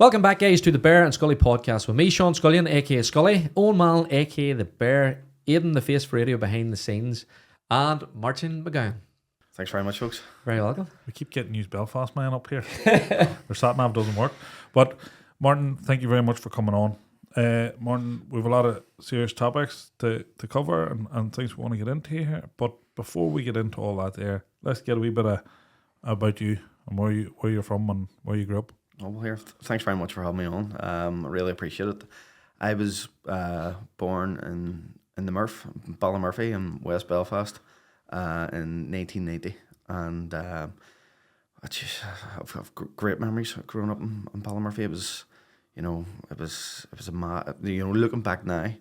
Welcome back, guys, to the Bear and Scully podcast with me, Sean Scullion, aka Scully, Owen Mallon, aka the Bear, Aidan the face for radio behind the scenes, and Mairtin Mac Gabhann. Thanks very much, folks. Very welcome. We keep getting used Belfast man up here. Our sat nav doesn't work. But Mairtin, thank you very much for coming on. Mairtin, we have a lot of serious topics to cover and things we want to get into here. But before we get into all that there, let's get a wee bit about you and where you're from and where you grew up. Oh, well, here, thanks very much for having me on. I really appreciate it. I was born in the Murph, Ballymurphy in West Belfast in 1990, and I've great memories of growing up in Ballymurphy. It was, it was looking back now,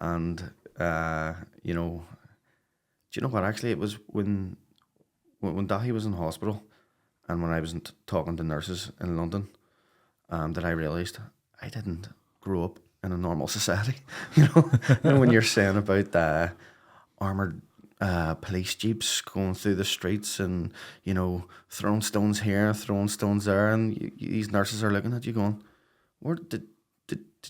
and do you know what? Actually, it was when Dahi was in hospital. And when I was talking to nurses in London, that I realised I didn't grow up in a normal society. When you're saying about armoured police jeeps going through the streets and, throwing stones here, throwing stones there, and these nurses are looking at you going, "Where did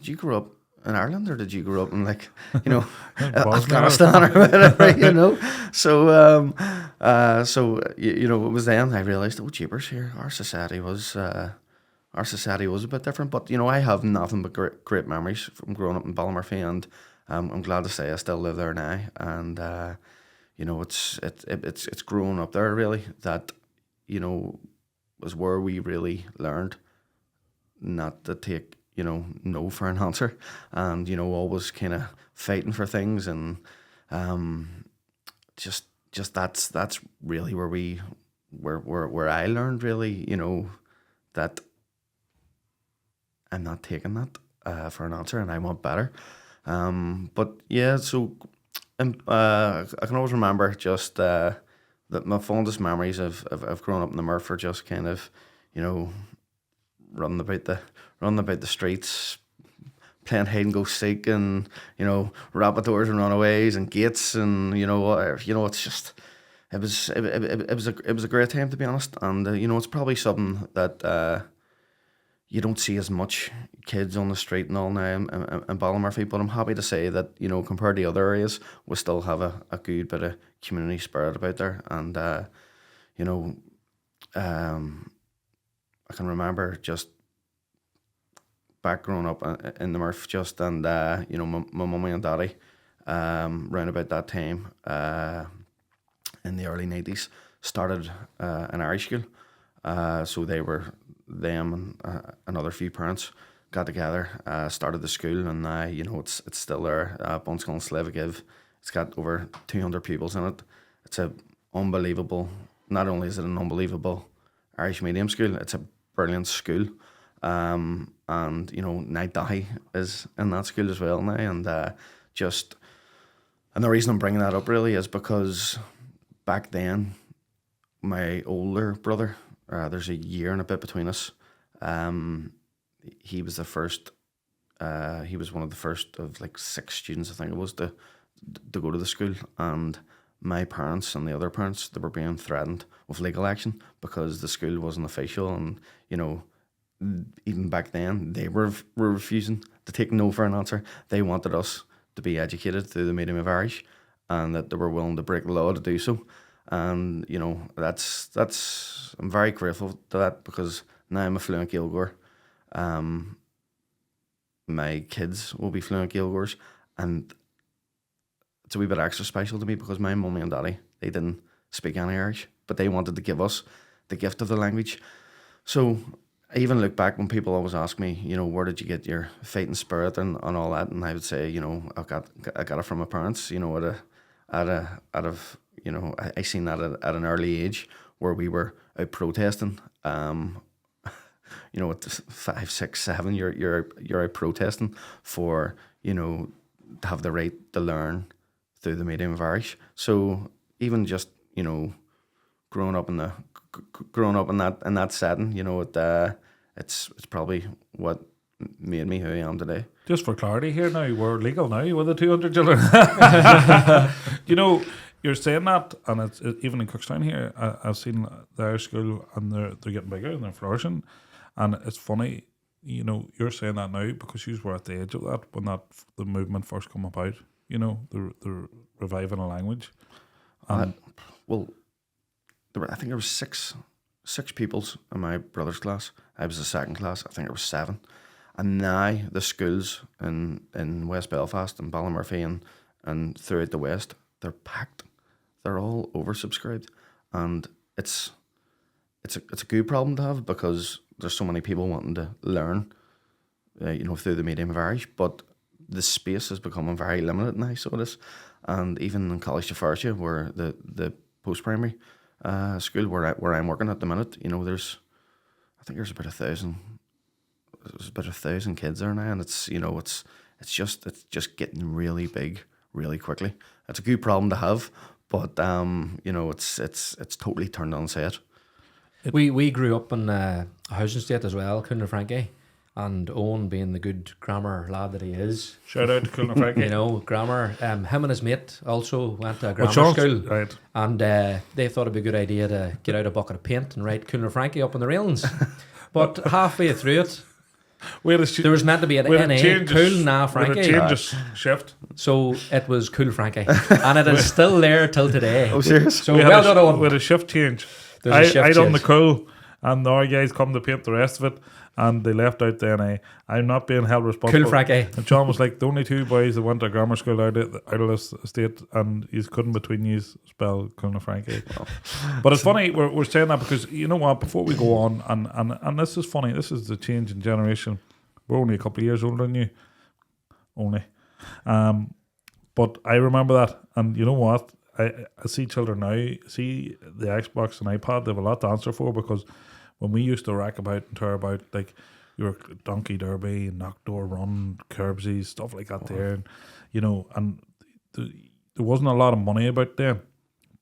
you grow up? In Ireland, or did you grow up in Afghanistan or whatever, So it was then I realised, oh jeepers, here our society was a bit different. But I have nothing but great memories from growing up in Ballymurphy, and I'm glad to say I still live there now. And it's growing up there really that was where we really learned not to take no for an answer, and always kind of fighting for things, and just that's really where I learned really, that I'm not taking that for an answer, and I want better. But yeah, so I can always remember just that my fondest memories of growing up in the Murph are just kind of running about the streets, playing hide and go seek, and rapid doors and runaways and gates, and it's just it was a great time, to be honest. And it's probably something that you don't see as much kids on the street and all now in Ballymurphy, but I'm happy to say that compared to other areas, we still have a good bit of community spirit about there. And I can remember just back growing up in the Murph, and my mummy and daddy, round about that time, in the early 90s, started an Irish school. So them and another few parents got together, started the school, and now it's still there. Bunskull and Slavagiv. It's got over 200 pupils in it. It's a unbelievable. Not only is it an unbelievable Irish medium school, it's a brilliant school. And now Dahi is in that school as well now, and the reason I'm bringing that up really is because back then my older brother, there's a year and a bit between us, he was the first, he was one of the first of like 6 students, I think it was, to go to the school. And my parents and the other parents, they were being threatened with legal action because the school wasn't official, and even back then, they were refusing to take no for an answer. They wanted us to be educated through the medium of Irish, and that they were willing to break the law to do so. And that's I'm very grateful to that, because now I'm a fluent Gaeilgeoir. My kids will be fluent Gaeilgeoirs, and it's a wee bit extra special to me because my mummy and daddy, they didn't speak any Irish, but they wanted to give us the gift of the language. So I even look back when people always ask me, where did you get your fighting spirit and all that, and I would say, I got it from my parents. I seen that at an early age where we were out protesting. At 5, 6, 7, you're out protesting for to have the right to learn through the medium of Irish. So even just growing up in that setting, it's probably what made me who I am today. Just for clarity here now, we're legal now with the 200 children. You're saying that, and it's even in Cookstown here, I've seen their school, and they're getting bigger and they're flourishing. And it's funny, you know, you're saying that now because you were at the edge of that when the movement first come about. You know, the reviving a language. Well, I think there was six pupils in my brother's class. I was the second class. I think there was 7. And now the schools in West Belfast and Ballymurphy and throughout the West, they're packed. They're all oversubscribed, and it's a good problem to have because there's so many people wanting to learn, you know, through the medium of Irish. But the space is becoming very limited now, so it is. And even in College Farcia, where the post primary school where I'm working at the minute, you know, I think there's about 1,000. There's about 1,000 kids there now, and it's, you know, it's just getting really big really quickly. It's a good problem to have, but you know, it's totally turned on its head. We grew up in a housing estate as well, Frankie, and Owen being the good grammar lad that he is. Shout out to Frankie. You know, grammar. Him and his mate also went to a grammar Sean's, school, right? And they thought it'd be a good idea to get out a bucket of paint and write Frankie up on the railings. But halfway through it, there was meant to be an NA, Cool Na Frankie. Change shift. So it was Cool Frankie, and it is still there till today. Oh, serious? So well done, Owen. With a shift change. I done the Cool, and our guys come to paint the rest of it, and they left out the NA. I'm not being held responsible. Cool Frankie. And John was like, the only 2 boys that went to grammar school out of this estate, and you couldn't between you spell Cool Frankie. But it's funny, we're saying that because, you know what, before we go on, and this is funny, this is the change in generation. We're only a couple of years older than you. Only. But I remember that, and you know what? I see children now, see the Xbox and iPad, they have a lot to answer for, because when we used to rack about and tear about, like, you were Donkey Derby, Knock Door Run, Curbsies, stuff like that there, and, you know, and there wasn't a lot of money about then,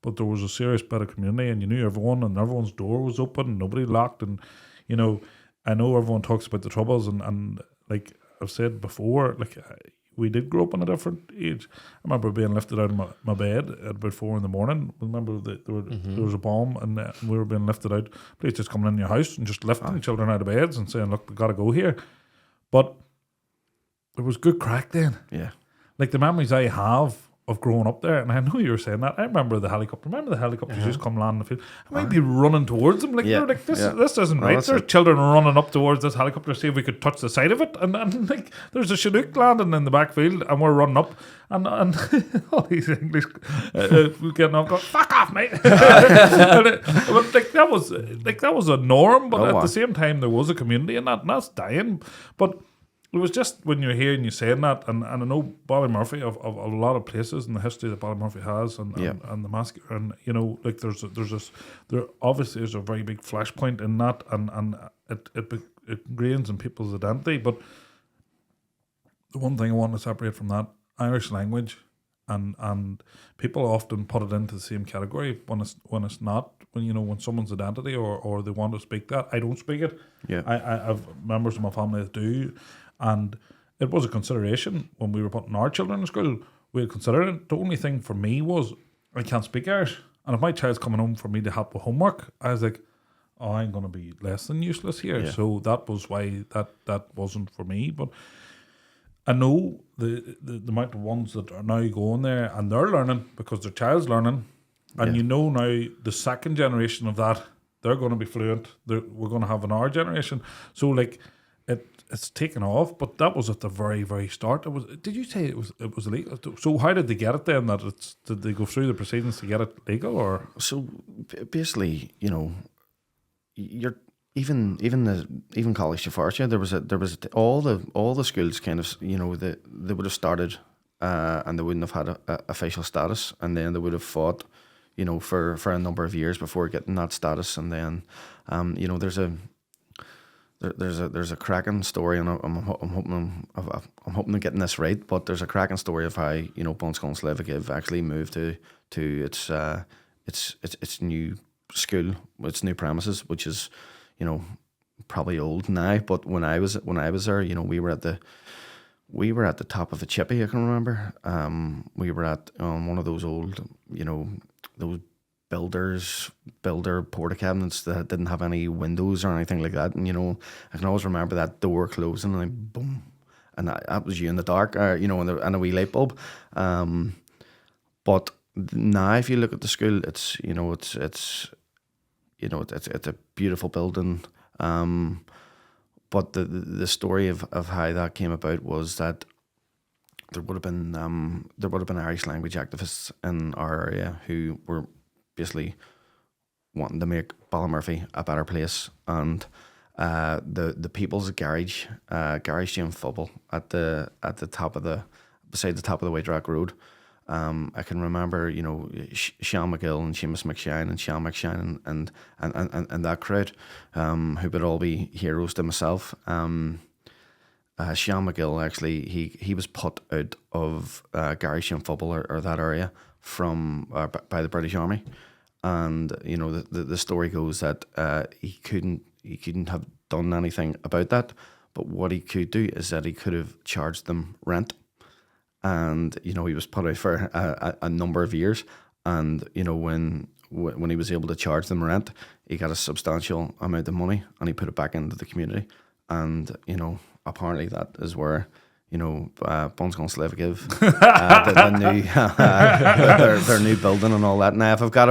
but there was a serious bit of community, and you knew everyone, and everyone's door was open, and nobody locked, and, you know, I know everyone talks about the troubles, and like I've said before, like, we did grow up in a different age. I remember being lifted out of my bed at about 4 a.m. I remember there was a bomb, and we were being lifted out. Police just coming in your house and just lifting children out of beds and saying, "Look, we got to go here." But there was good crack then. Yeah, like the memories I have of growing up there, and I know you were saying that. I remember the helicopter. Remember the helicopters just come land in the field. I might be running towards them, like they're like this isn't right. There's children running up towards this helicopter to see if we could touch the side of it, and like there's a Chinook landing in the backfield, and we're running up, and all these English getting up, going, "Fuck off, mate!" But that was a norm, but at the same time there was a community in that, and that's dying, but. It was just when you're hearing you saying that, and I know Ballymurphy of a lot of places in the history that Ballymurphy has, and the massacre, and you know, like there obviously is a very big flashpoint in that, and it ingrains in people's identity. But the one thing I want to separate from that, Irish language, and people often put it into the same category when it's not. When someone's identity or they want to speak that, I don't speak it. Yeah, I have members of my family that do. And it was a consideration when we were putting our children in school. We had considered it. The only thing for me was I can't speak Irish. And if my child's coming home for me to help with homework, I was like, oh, I'm going to be less than useless here. Yeah. So that was why that wasn't for me. But I know the amount of ones that are now going there and they're learning because their child's learning. And you know now the second generation of that, they're going to be fluent. We're going to have an our generation. So like it's taken off, but that was at the very, very start. It was. Did you say it was illegal? So how did they get it then? Did they go through the proceedings to get it legal, or? So basically, you know, you're even College Farcia, there was all the schools kind of, you know, they would have started and they wouldn't have had a official status, and then they would have fought, you know, for a number of years before getting that status, and then you know, there's a cracking story, and I'm hoping I'm getting this right, but there's a cracking story of how, you know, Bunscon actually moved to its new school, its new premises, which is, you know, probably old now, but when I was there, you know, we were at the top of a chippy, I can remember. We were at one of those old, you know, those builder porta cabinets that didn't have any windows or anything like that. And, I can always remember that door closing and then boom. And that was you in the dark, and a wee light bulb. But now, if you look at the school, it's a beautiful building. But the story of how that came about was that there would have been Irish language activists in our area who were basically wanting to make Ballymurphy a better place, and the People's Garage Gym Football beside the top of the White Rock Road. I can remember, Sean McGill and Seamus McShine and Sean McShine and that crowd, who would all be heroes to myself. Sean McGill, actually, he was put out of Garage Gym Football or that area by the British Army, and the story goes that he couldn't have done anything about that, but what he could do is that he could have charged them rent. And he was put out for a number of years, and when he was able to charge them rent, he got a substantial amount of money, and he put it back into the community. And apparently that is where Buns Gone Slavigiv, the new their new building and all that. Now, if I've got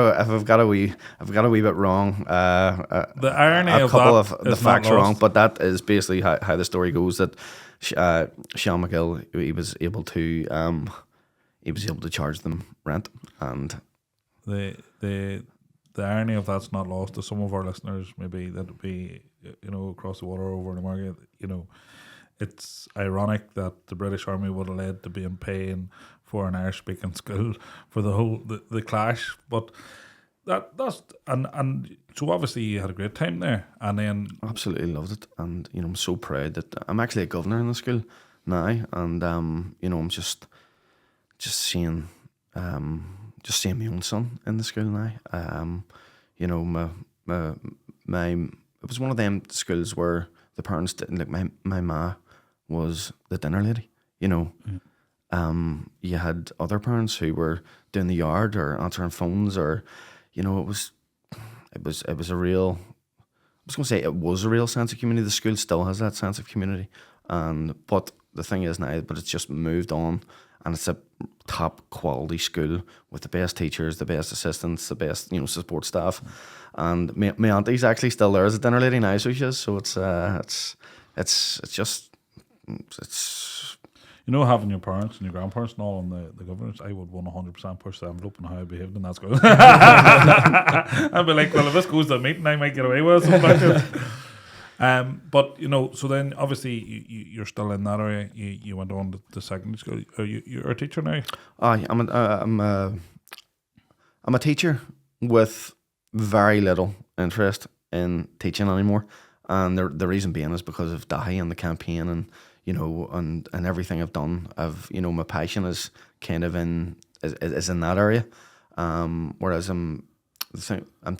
a wee bit wrong, the irony a of couple that of the is facts not are wrong, lost. but that is basically how the story goes. That Sean McGill, he was able to charge them rent, and the irony of that's not lost to some of our listeners. Maybe that'd be across the water over in America. It's ironic that the British Army would have led to being paying for an Irish speaking school for the clash, but that's and so obviously you had a great time there, and then absolutely loved it, and I'm so proud that I'm actually a governor in the school now, and I'm just seeing my own son in the school now. It was one of them schools where the parents didn't like my ma was the dinner lady. You had other parents who were doing the yard or answering phones, or it was a real. I was going to say it was a real sense of community. The school still has that sense of community, but the thing is now, it's just moved on, and it's a top quality school with the best teachers, the best assistants, the best support staff, and my auntie's actually still there as a dinner lady now, so she is. So it's having your parents and your grandparents and all on the governors, I would 100% push the envelope on how I behaved in that school. I'd be like, well, if this goes to a meeting, I might get away with it. But so then obviously you're still in that area. You went on to secondary school. You're a teacher now. I'm a teacher with very little interest in teaching anymore, and the reason being is because of Dahi and the campaign, and and everything I've done. My passion is kind of in that area, whereas I'm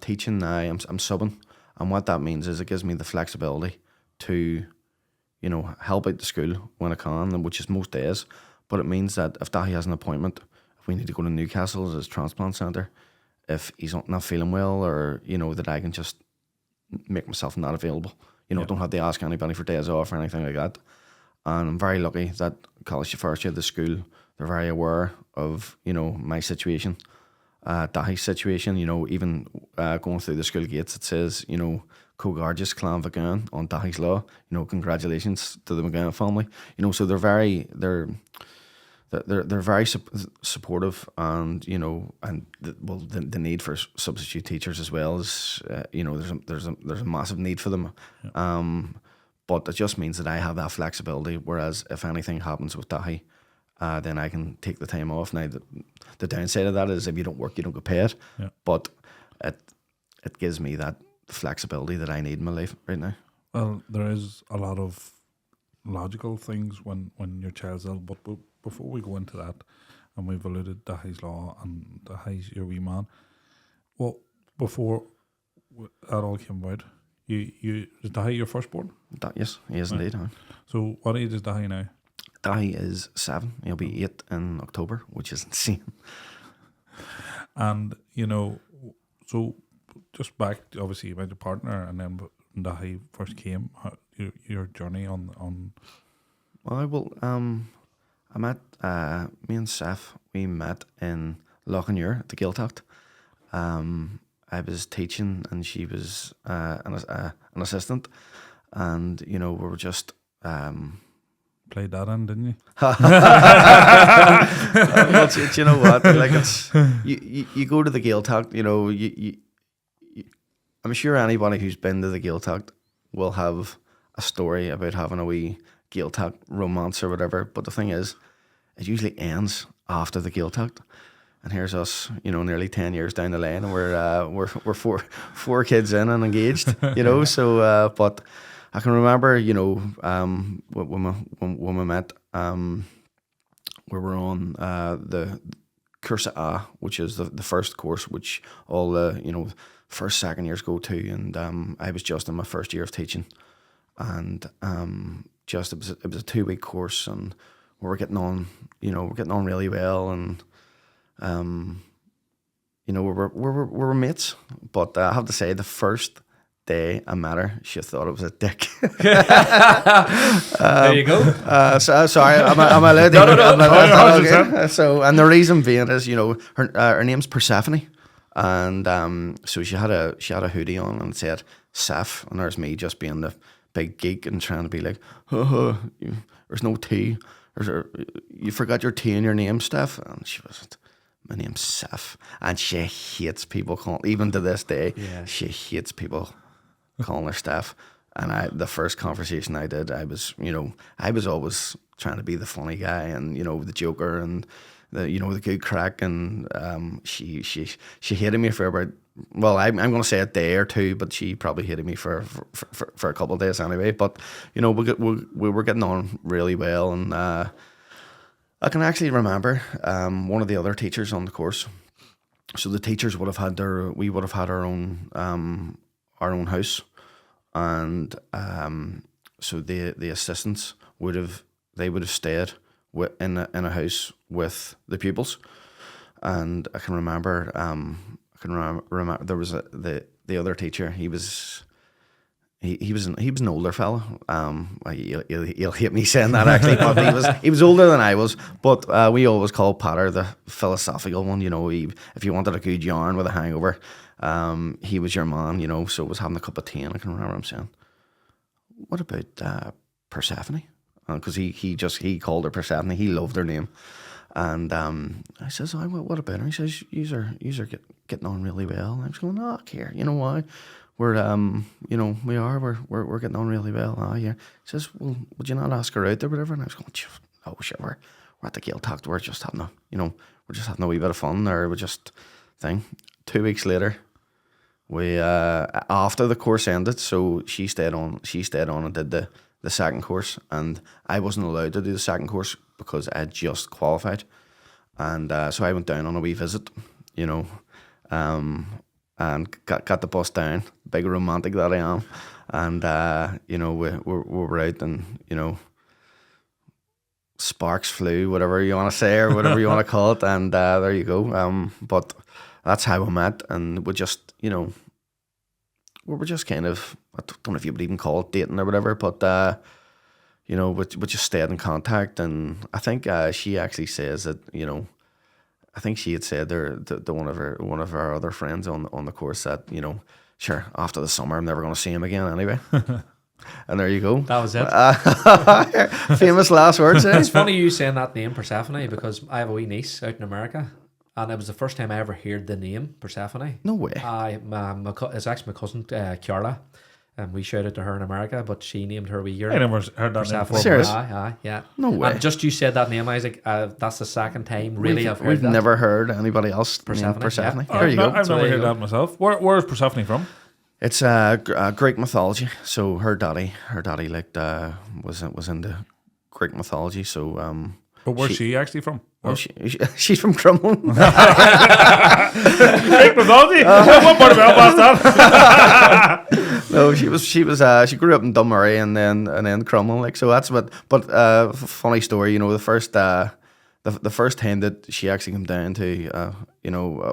teaching now. I'm subbing. And what that means is it gives me the flexibility to, help out the school when I can, which is most days. But it means that if Dahi has an appointment, if we need to go to Newcastle as his transplant centre, if he's not feeling well, or, that I can just make myself not available. Don't have to ask anybody for days off or anything like that. And I'm very lucky that College of Forestry, the school, they're very aware of, my situation. Dahi's situation, even going through the school gates, it says, Cogarges Clan Vaughan on Dahi's law. Congratulations to the McGann family. So they're very supportive, and the need for substitute teachers as well is there's a massive need for them. Yeah. But it just means that I have that flexibility. Whereas if anything happens with Dahi, then I can take the time off. Now, the downside of that is if you don't work, you don't get paid. Yeah. But it gives me that flexibility that I need in my life right now. Well, there is a lot of logical things when your child's ill, but before we go into that, and we've alluded to Dahi's law and Dahi's your wee man, well, before that all came about, is Dahi your firstborn? Yes, he is indeed. Huh? So what age is Dahi now? Dahi is 7. He'll be 8 in October, which is insane. And So just back, obviously you met your partner, and then when Dahi first came, your journey on. Well, I met me and Seth. We met in Loughnure at the Giltacht. I was teaching, and she was an assistant, and we were just. Played that in, didn't you? Well, do you know what? Like it's you go to the Gaeltacht, I'm sure anybody who's been to the Gaeltacht will have a story about having a wee Gaeltacht romance or whatever. But the thing is, it usually ends after the Gaeltacht. And here's us, nearly 10 years down the line, and we're four kids in and engaged, So, but I can remember, when we met, we were on the Course A, which is the first course, which all the first, second years go to, and I was just in my first year of teaching, and it was a 2-week course, and we were getting on, really well, and we were mates, but I have to say the first day I met her, she thought it was a dick. There you go. Sorry, am I allowed to? No, okay. So, and the reason being is, her name's Persephone, and so she had a hoodie on and it said Seth, and there's me just being the big geek and trying to be like, there's no T, you forgot your T in your name, Steph, and she wasn't. My name's Seth, and she hates people calling, even to this day, she hates people calling her Steph. And the first conversation I did, I was always trying to be the funny guy and, the joker and the good crack. And she hated me for about, well, I'm going to say a day or two, but she probably hated me for a couple of days anyway. But, we were getting on really well. And I can actually remember one of the other teachers on the course. So the teachers would have had we would have had our own house, and so the assistants would have stayed in a house with the pupils, and I can remember there was the other teacher. He was an older fella. He'll hate me saying that actually, but he was older than I was. But we always called Patter the philosophical one. If you wanted a good yarn with a hangover, he was your man. So was having a cup of tea, and I can remember him saying, "What about Persephone?" Because he called her Persephone. He loved her name, and I says, "What about her?" He says, "You are getting on really well." And I was going, "Oh, care. You know why?" We're we're getting on really well. Oh yeah. He says, "Well, would you not ask her out or whatever?" And I was going, "Oh sure, we're at the Gaeltacht. We're just having a wee bit of fun there. We just thing." 2 weeks later, we after the course ended, so she stayed on and did the second course, and I wasn't allowed to do the second course because I had just qualified, and so I went down on a wee visit, and got the bus down, big romantic that I am, and we were out, and sparks flew, whatever you want to say or whatever you want to call it, and there you go. But that's how we met, and we just we were just kind of, I don't know if you would even call it dating or whatever, but we just stayed in contact, and I think she actually says that I think she had said to one of our other friends on the course that sure, after the summer I'm never going to see him again anyway. And there you go. That was it. Famous last words. It's funny you saying that name Persephone, because I have a wee niece out in America, and it was the first time I ever heard the name Persephone. No way. It's actually my cousin Kiarla. And we shouted to her in America, but she named her wee girl. I never heard that name before. Serious? Yeah. No way. And just you said that name, Isaac. That's the second time really I've heard we've that. never heard anybody else named Persephone. Yeah. There you go. I've never heard that myself. Where is Persephone from? It's Greek mythology. So her daddy was into Greek mythology. So but where's she actually from? She's from Crumlin. Greek mythology. What part of Belfast that? No, she grew up in Dunmurry and then Crumlin, like, so that's what. But funny story, the the first time that she actually came down to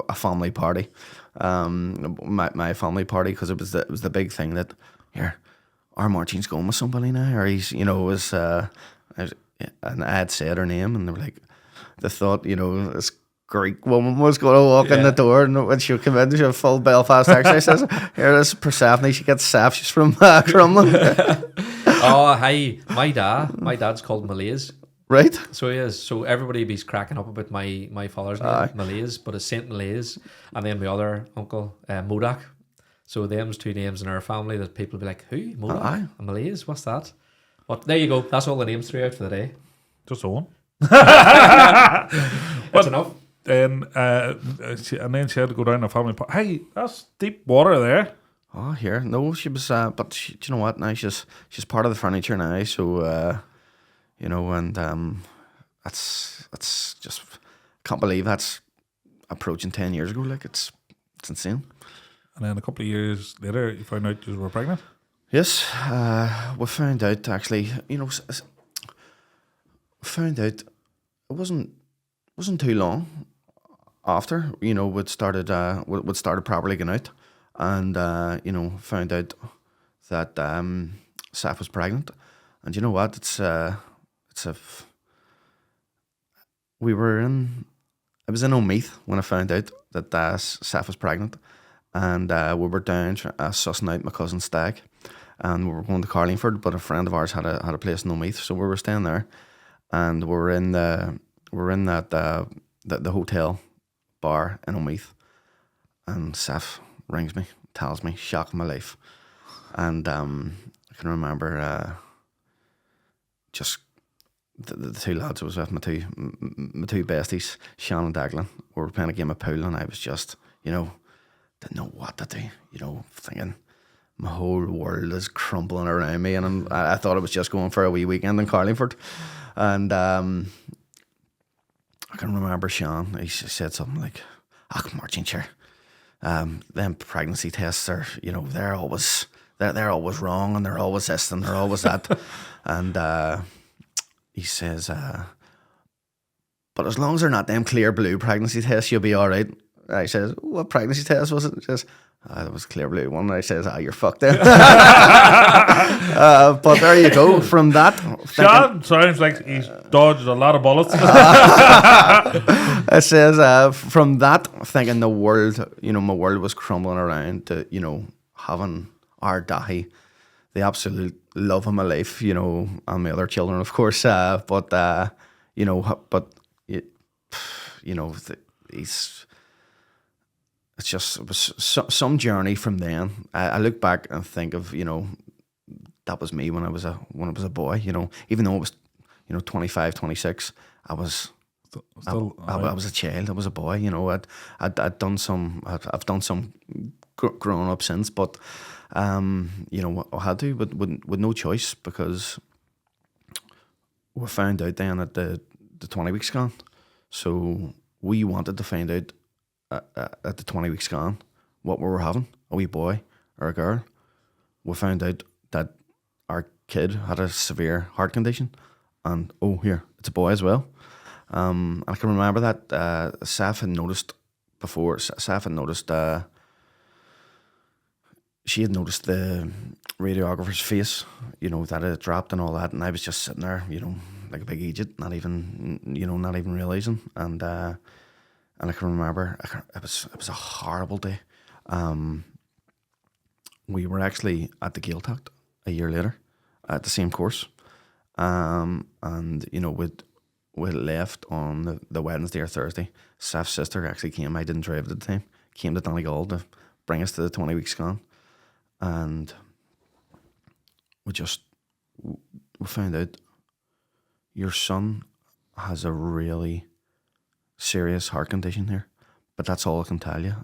a family party, my family party, because it was the big thing that here, our Martin's going with somebody now, or he's and I had said her name, and they were like, they thought this Greek woman was going to walk in the door, and when she came in, she had a full Belfast accent. She says, "Here, this is Persephone. She gets saff. She's from Crumlin." Oh, hi. My dad's called Malaise. Right. So he is. So everybody be cracking up about my father's name, Malaise, but it's Saint Malaise, and then my other uncle, Modak. So them's two names in our family that people be like, who? Modak? Malaise? What's that? But there you go. That's all the names throughout for the day. Just one. That's enough. Then and then she had to go down to a family party. Hey, that's deep water there. Oh, here. No, she was, but do you know what? Now she's part of the furniture now, so, and that's just, can't believe that's approaching 10 years ago. Like, it's insane. And then a couple of years later, you found out you were pregnant? Yes, we found out, actually, found out it wasn't too long after, we'd started properly going out. And found out that Saf was pregnant, and you know what? It was in Omeath when I found out that Saf was pregnant, and we were down sussing out my cousin's stag, and we were going to Carlingford, but a friend of ours had a place in Omeath, so we were staying there, and we were in the hotel bar in Omeath, and Saf rings me, tells me, shock of my life. And I can remember just the two lads I was with, my two besties, Sean and Declan. We were playing a game of pool, and I was just, didn't know what to do, thinking my whole world is crumbling around me, and I thought I was just going for a wee weekend in Carlingford. And I can remember Sean, he said something like, Martin, sure. Them pregnancy tests are, they're always wrong, and they're always this and they're always that. And he says, but as long as they're not them clear blue pregnancy tests, you'll be all right. I says, what pregnancy test was it? He says, that was clear blue one. And I says, you're fucked then. But there you go. From that, Sean sounds like he's dodged a lot of bullets. It says, from that, thinking the world, my world was crumbling around to, having our Dahi, the absolute love of my life, and my other children, of course. He's. It's just, it was some journey from then. I look back and think of, that was me when I was a boy, even though it was, 25, 26, I was I was a child, I was a boy, I've done some growing up since, but I had to, but with no choice, because we found out then at the 20-week scan. So we wanted to find out at the 20-week scan what we were having, a wee boy or a girl. We found out that our kid had a severe heart condition, and it's a boy as well. I can remember that Saf had noticed before. Saf had noticed she had noticed the radiographer's face, that it had dropped and all that, and I was just sitting there, like a big idiot, not even realizing. And I can remember it was a horrible day. We were actually at the Gaeltacht a year later at the same course, and we left on the Wednesday or Thursday. Saf's sister actually came. I didn't drive at the time. Came to Donegal to bring us to the 20-week scan, and we found out your son has a really serious heart condition here, but that's all I can tell you.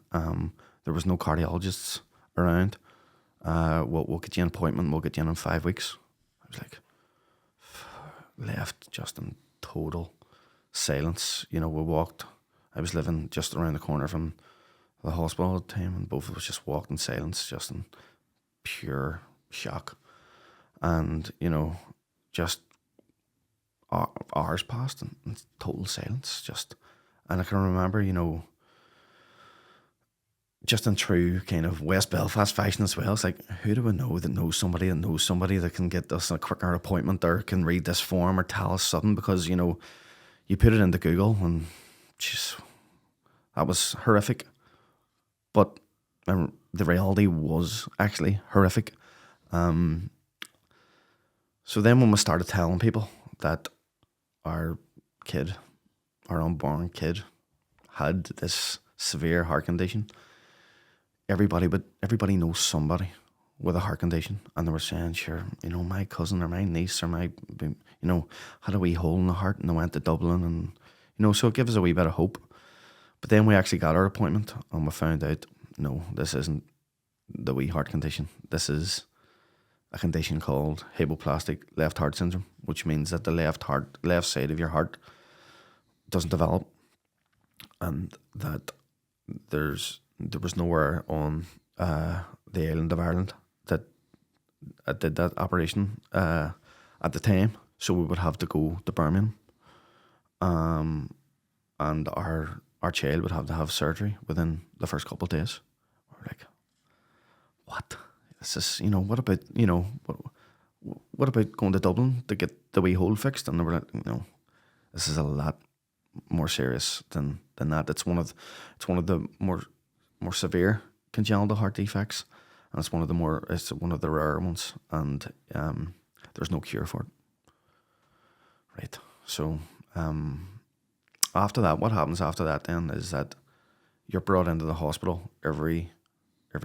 There was no cardiologists around. We'll get you an appointment. We'll get you in 5 weeks. I was like, left just in total silence. We walked. I was living just around the corner from the hospital at the time, and both of us just walked in silence, just in pure shock. And just hours passed and total silence. And I can remember, just in true kind of West Belfast fashion as well. It's like, who do we know that knows somebody that can get us a quicker appointment or can read this form or tell us something? Because, you put it into Google and jeez, that was horrific. But the reality was actually horrific. So then when we started telling people that our unborn kid had this severe heart condition, everybody knows somebody with a heart condition, and they were saying, sure, my cousin or my niece or my, had a wee hole in the heart and they went to Dublin, and so it gives us a wee bit of hope. But then we actually got our appointment and we found out, no, this isn't the wee heart condition. This is a condition called hypoplastic left heart syndrome, which means that the left side of your heart doesn't develop, and that there was nowhere on the island of Ireland that did that operation at the time, so we would have to go to Birmingham, and our child would have to have surgery within the first couple of days. We're like, what? This is, what about, what about going to Dublin to get the wee hole fixed? And they were like, this is a lot more serious than that. It's one of the more severe congenital heart defects, and it's one of the rare ones, and there's no cure for it. Right. So after that, what happens after that then is that you're brought into the hospital every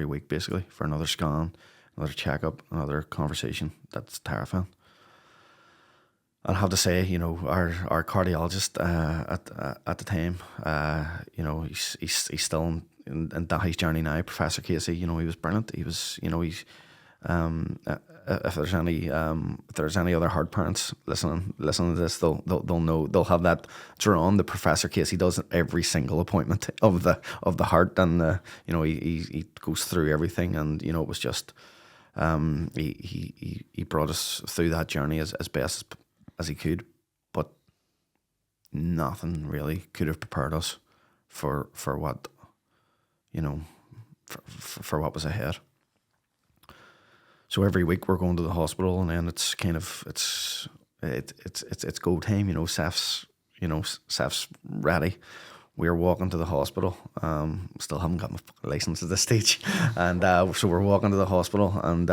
week basically for another scan, another checkup, another conversation. That's terrifying. I'll have to say, our cardiologist at the time, he's still in Dahi's journey now, Professor Casey. He was brilliant. He was, he's if there's any other heart parents listening to this, they'll know, they'll have that drawn. The Professor Casey does every single appointment of the heart, and he goes through everything, and it was just he brought us through that journey as best as he could, but nothing really could have prepared us for what for what was ahead. So every week we're going to the hospital, and then it's kind of it's go time. Seth's ready. We're walking to the hospital. Still haven't got my license at this stage, and so we're walking to the hospital, and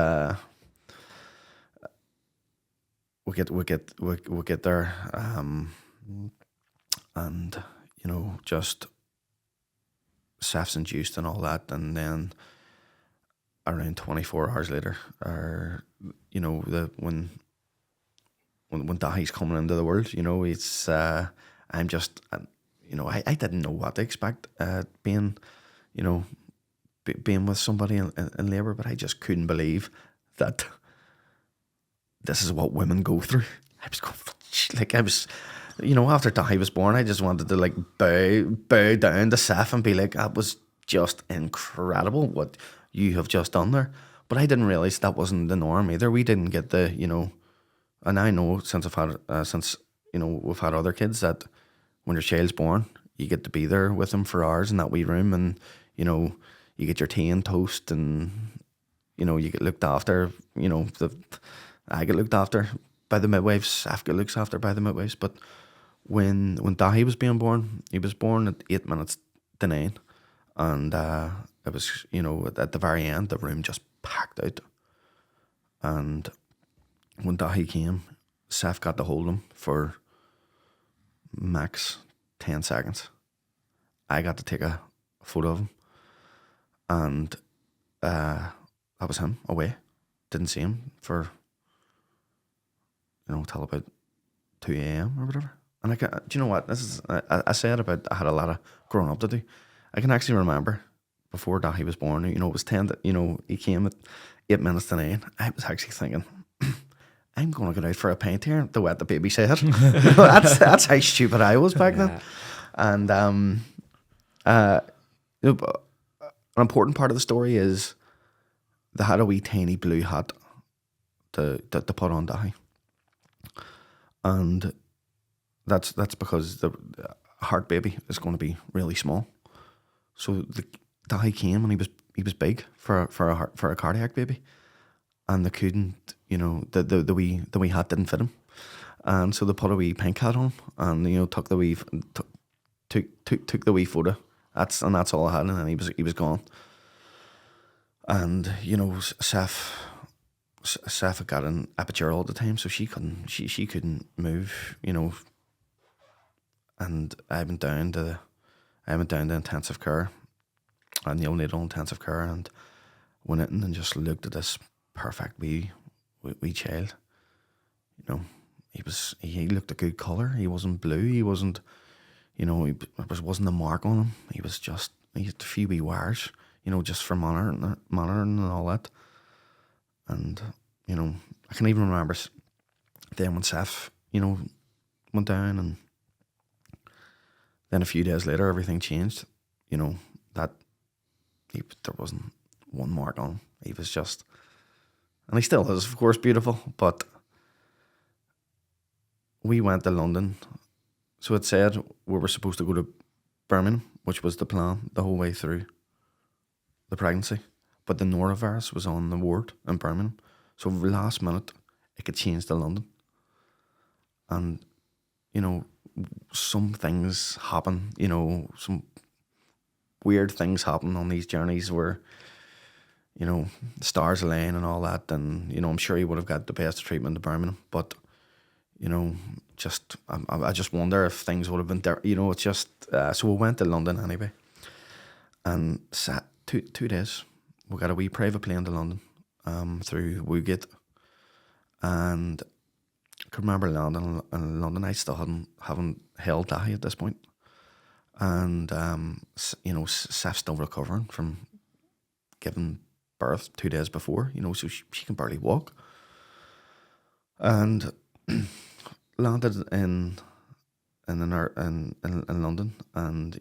we get there, and just Seth's induced and all that, and then around 24 hours later, or when Dahi's coming into the world, it's I'm just I didn't know what to expect being with somebody in labour, but I just couldn't believe that this is what women go through. I was after Dahi was born, I just wanted to bow down to Seth and be like, that was just incredible what you have just done there. But I didn't realise that wasn't the norm either. We didn't get the, and I know since we've had other kids, that when your child's born, you get to be there with them for hours in that wee room, and you get your tea and toast, and you get looked after. I get looked after by the midwives. Seth get looked after by the midwives. But when Dahi was being born, he was born at 8 minutes to 9, and it was at the very end, the room just packed out. And when Dahi came, Seth got to hold him for max 10 seconds. I got to take a photo of him, and that was him away. Didn't see him for till about 2 a.m. or whatever. And do you know what? This is I said about I had a lot of growing up to do. I can actually remember before Dahi was born. It was 10. He came at 8 minutes to 9. I was actually thinking, I'm going to get out for a pint here. The wet the baby said. That's how stupid I was back then. And an important part of the story is they had a wee tiny blue hat to put on Dahi. And that's because the heart baby is going to be really small. So the Dahi came and he was big for a cardiac baby, and they couldn't, the wee hat didn't fit him, and so they put a wee pink hat on, and took the wee took the wee photo. That's all I had, and then he was gone. And Seth had got an epidural at the time, so she couldn't move, And I went down to intensive care, and neonatal intensive care, and went in and just looked at this perfect wee child. He looked a good colour. He wasn't blue. He wasn't, there wasn't a mark on him. He had a few wee wires, just for monitoring and all that. And, I can even remember then when Seth, went down, and then a few days later everything changed, that there wasn't one mark on him. He was just, and he still is, of course, beautiful, but we went to London. So it said we were supposed to go to Birmingham, which was the plan the whole way through the pregnancy. But the norovirus was on the ward in Birmingham. So last minute, it could change to London. And, some things happen, some weird things happen on these journeys where, stars align and all that. And, I'm sure he would have got the best treatment in Birmingham. But, I just wonder if things would have been there. It's just, so we went to London anyway. And sat 2 days. We got a wee private plane to London, through Woodgate. And I can remember landing in London. I still haven't held Dahi at this point. And, Seth's still recovering from giving birth 2 days before, so she can barely walk. And landed in London, and,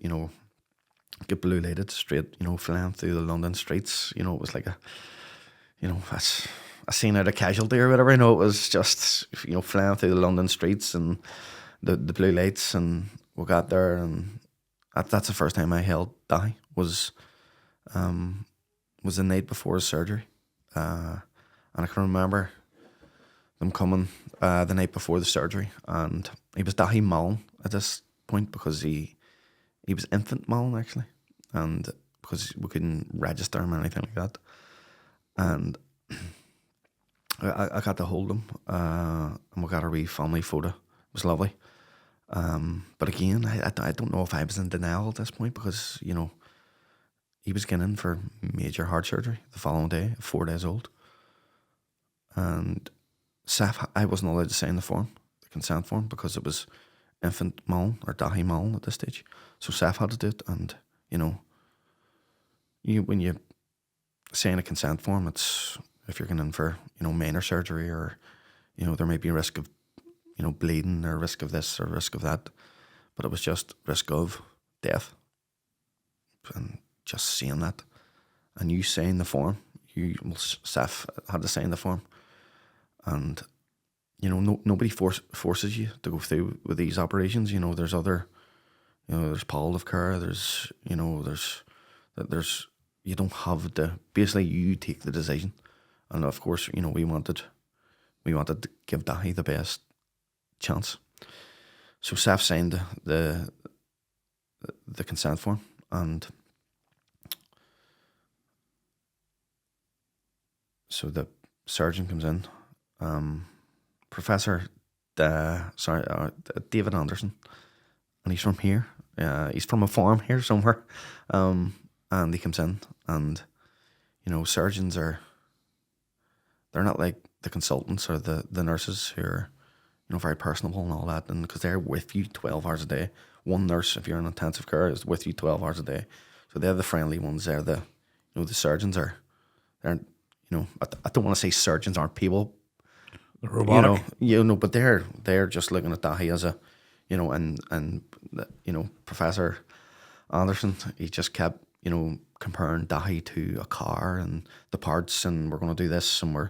get blue lighted straight, flying through the London streets. It was like a scene out of Casualty or whatever. It was just, flying through the London streets and the blue lights, and we got there, and that's the first time I held Dahi. Was the night before his surgery, and I can remember them coming the night before the surgery, and he was Dahi Malin at this point because he was infant Malin actually, and because we couldn't register him or anything like that, and I got to hold him, and we got a wee family photo. It was lovely, but again, I don't know if I was in denial at this point because he was getting in for major heart surgery the following day, 4 days old, and Seth, I wasn't allowed to sign the consent form, because it was infant Malin or Dahi Malin at this stage. So Seth had to do it, and when you sign a consent form, it's if you're going in for minor surgery, or there may be a risk of bleeding, or risk of this or risk of that, but it was just risk of death, and just saying that, and you sign the form. Seth had to sign the form. And nobody forces you to go through with these operations. There's other, there's palliative care. There's you don't have to. Basically, you take the decision. And of course, we wanted to give Dahi the best chance. So Seth signed the consent form, and so the surgeon comes in. Professor David Anderson, and he's from here. He's from a farm here somewhere, and he comes in, and surgeons they're not like the consultants or the nurses who are very personable and all that, and because they're with you 12 hours a day. One nurse, if you're in intensive care, is with you 12 hours a day, so they're the friendly ones. They're the surgeons are they're I don't want to say surgeons aren't people. They're robotic. But they're just looking at Dahi as a, and Professor Anderson, he just kept, comparing Dahi to a car and the parts, and we're going to do this, and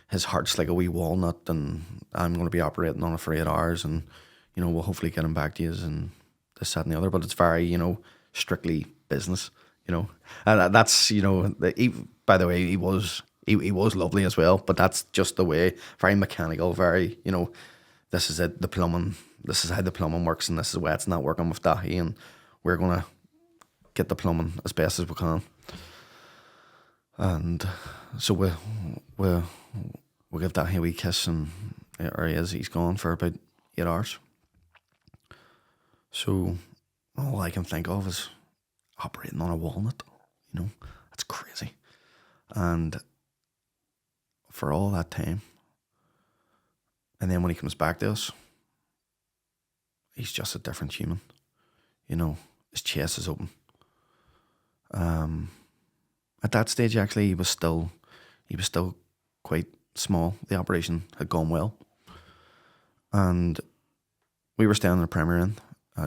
his heart's like a wee walnut, and I'm going to be operating on it for 8 hours, and you know, we'll hopefully get him back to you and this, that, and the other. But it's very, you know, strictly business, you know. And that's, you know, by the way, he was lovely as well. But that's just the way, very mechanical, very, you know, this is it, the plumbing, this is how the plumbing works, and this is why it's not working with Dahi, and we're going to get the plumbing as best as we can. And so we'll give Dahi a wee kiss, and there he is. He's gone for about 8 hours. So all I can think of is operating on a walnut. You know, that's crazy. And for all that time, and then when he comes back to us, he's just a different human. You know, his chest is open. At that stage, actually, he was still quite small. The operation had gone well, and we were staying in the Premier Inn,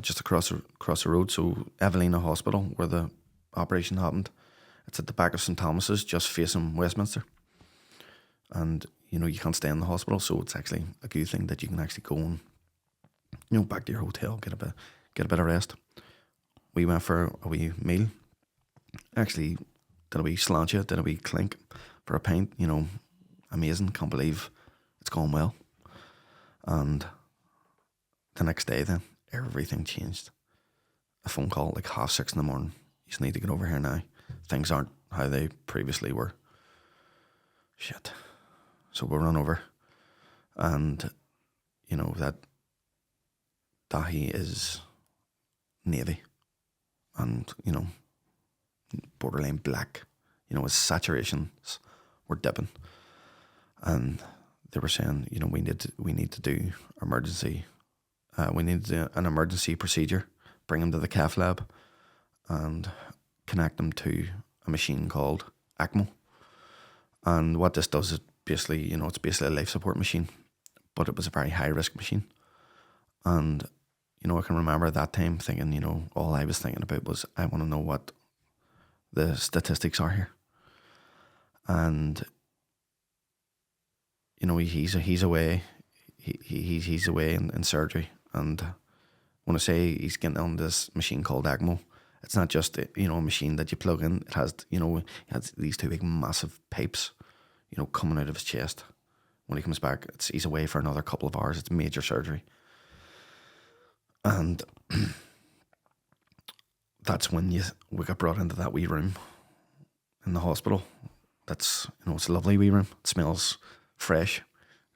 just across the road. So Evelina Hospital, where the operation happened, it's at the back of St Thomas's, just facing Westminster. And you know, you can't stay in the hospital, so it's actually a good thing that you can actually go and, you know, back to your hotel, get a bit of rest. We went for a wee meal. Actually, did a wee sláinte, did a wee clink for a pint. You know, amazing. Can't believe it's gone well. And the next day, then everything changed. A phone call like 6:30 in the morning. You just need to get over here now. Things aren't how they previously were. Shit. So we run over, and you know that Dahi is navy, and you know, borderline black. You know, his saturations were dipping, and they were saying, you know, we need to do emergency. We need to do an emergency procedure. Bring him to the cath lab, and connect him to a machine called ECMO. And what this does is basically, you know, it's basically a life support machine, but it was a very high risk machine. And, you know, I can remember at that time thinking, you know, all I was thinking about was, I want to know what the statistics are here. And, you know, he's away. He's away in surgery. And when I say he's getting on this machine called ECMO, it's not just, you know, a machine that you plug in. It has, you know, it has these two big massive pipes, you know, coming out of his chest. When he comes back, he's away for another couple of hours. It's major surgery. And that's when we got brought into that wee room in the hospital. That's, you know, it's a lovely wee room. It smells fresh.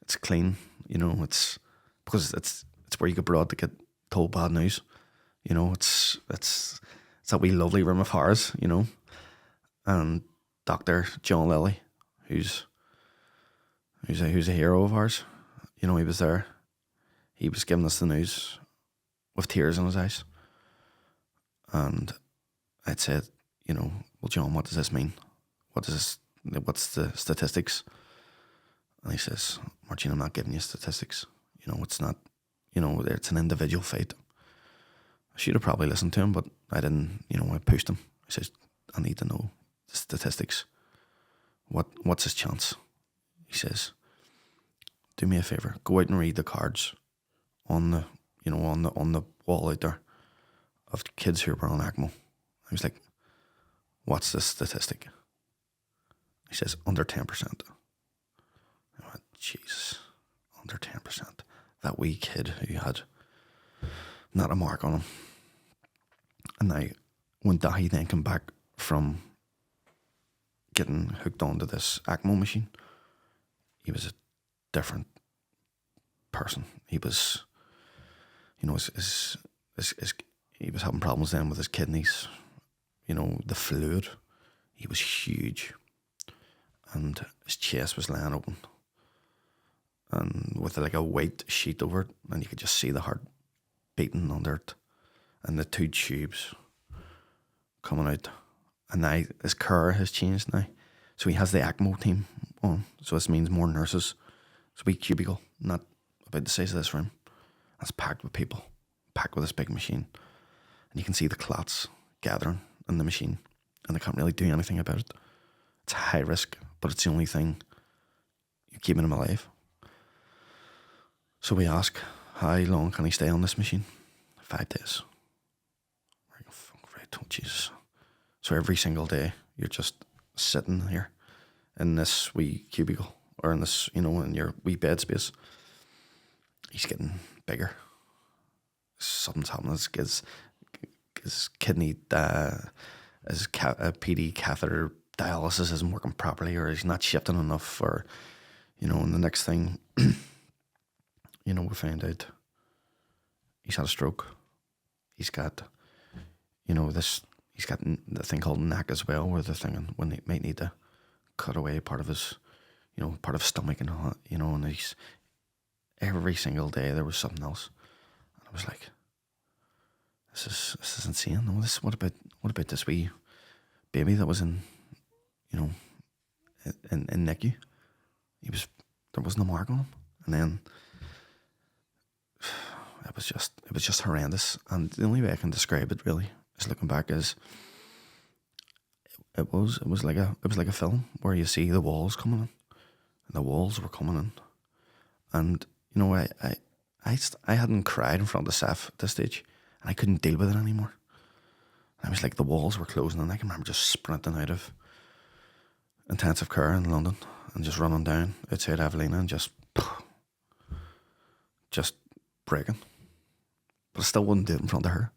It's clean. You know, it's because it's where you get brought to get told bad news. You know, it's that wee lovely room of horrors, you know. And Dr. John Lilly, who's a hero of ours, you know, he was there. He was giving us the news with tears in his eyes. And I'd said, you know, well, John, what does this mean? What's the statistics? And he says, Mairtin, I'm not giving you statistics. You know, it's not, you know, it's an individual fate. I should have probably listened to him, but I didn't, you know, I pushed him. I says, I need to know the statistics. What's his chance? He says, do me a favour, go out and read the cards on the, you know, on the wall out there of the kids who were on ECMO. I was like, what's the statistic? He says, under 10%. I went, Jesus, under 10%. That wee kid who had not a mark on him. And now, when Dahi then came back from getting hooked onto this ECMO machine, he was a different person. He was, you know, he was having problems then with his kidneys, you know, the fluid. He was huge, and his chest was laying open, and with like a white sheet over it, and you could just see the heart beating under it, and the two tubes coming out. And now his care has changed now, so he has the ECMO team on. So this means more nurses. It's a wee cubicle, not about the size of this room. It's packed with people, packed with this big machine, and you can see the clots gathering in the machine, and they can't really do anything about it. It's high risk, but it's the only thing keeping him alive. So we ask, how long can he stay on this machine? 5 days. Right, oh Jesus. So every single day you're just sitting here in this wee cubicle or in this, you know, in your wee bed space. He's getting bigger. Something's happening. His kidney, his PD catheter dialysis isn't working properly, or he's not shifting enough, or, you know, and the next thing, you know, we find out he's had a stroke. He's got, you know, he's got the thing called NAC as well, where they're thinking when they might need to cut away part of his, you know, part of his stomach and all that, you know, and he's, every single day there was something else. And I was like, this is insane. No, what about this wee baby that was in, you know, in NICU? There was no mark on him. And then it was just horrendous. And the only way I can describe it really is looking back is it was like a film where you see the walls coming in, and the walls were coming in, and you know I hadn't cried in front of the staff at this stage, and I couldn't deal with it anymore. I was like, the walls were closing, and I can remember just sprinting out of intensive care in London and just running down outside Evelina and just breaking. But I still wouldn't do it in front of her.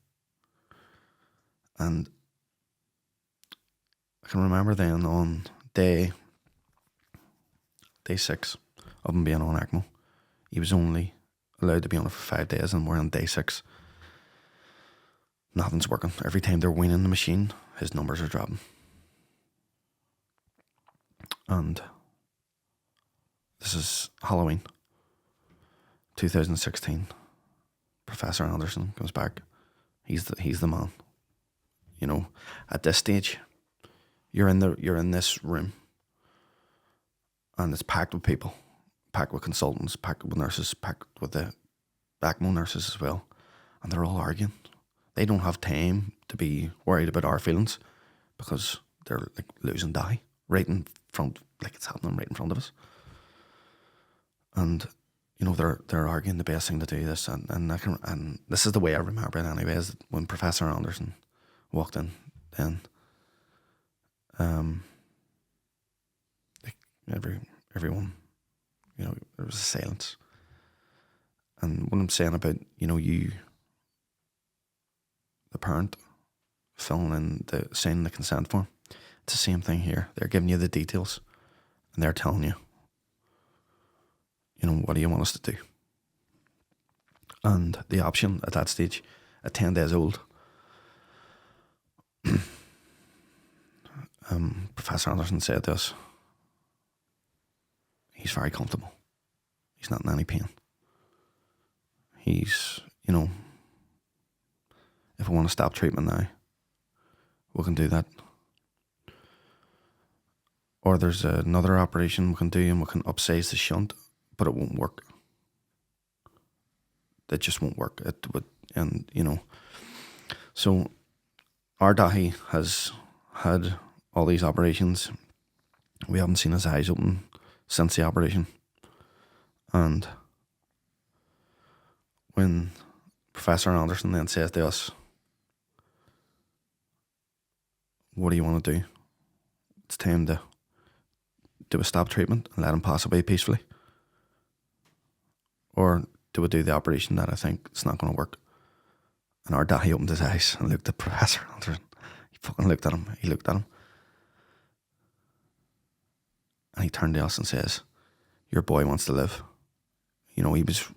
And I can remember then on day 6 of him being on ECMO, he was only allowed to be on it for 5 days, and we're on day 6. Nothing's working. Every time they're weaning the machine, his numbers are dropping. And this is Halloween 2016. Professor Anderson comes back. He's the man. You know, at this stage, you're in this room, and it's packed with people, packed with consultants, packed with nurses, packed with the ECMO nurses as well, and they're all arguing. They don't have time to be worried about our feelings because they're like losing Dahi right in front, like it's happening right in front of us. And you know, they're arguing the best thing to do this, and this is the way I remember it anyway, is when Professor Anderson walked in, then like everyone, you know, there was a silence. And what I'm saying about, you know, you, the parent, filling in signing the consent form, it's the same thing here. They're giving you the details, and they're telling you, you know, what do you want us to do? And the option at that stage, at 10 days old, Professor Anderson said to us, he's very comfortable. He's not in any pain. He's, you know, if we want to stop treatment now, we can do that. Or there's another operation we can do, and we can upsize the shunt, but it won't work. It just won't work. It would, and you know, so our Dahi has had all these operations. We haven't seen his eyes open since the operation. And when Professor Anderson then says to us, what do you want to do? It's time to do a stop treatment and let him pass away peacefully. Or do we do the operation that I think it's not going to work? And our Dahi opened his eyes and looked at Professor Anderson. He fucking looked at him. He looked at him. And he turned to us and says, your boy wants to live. You know, it was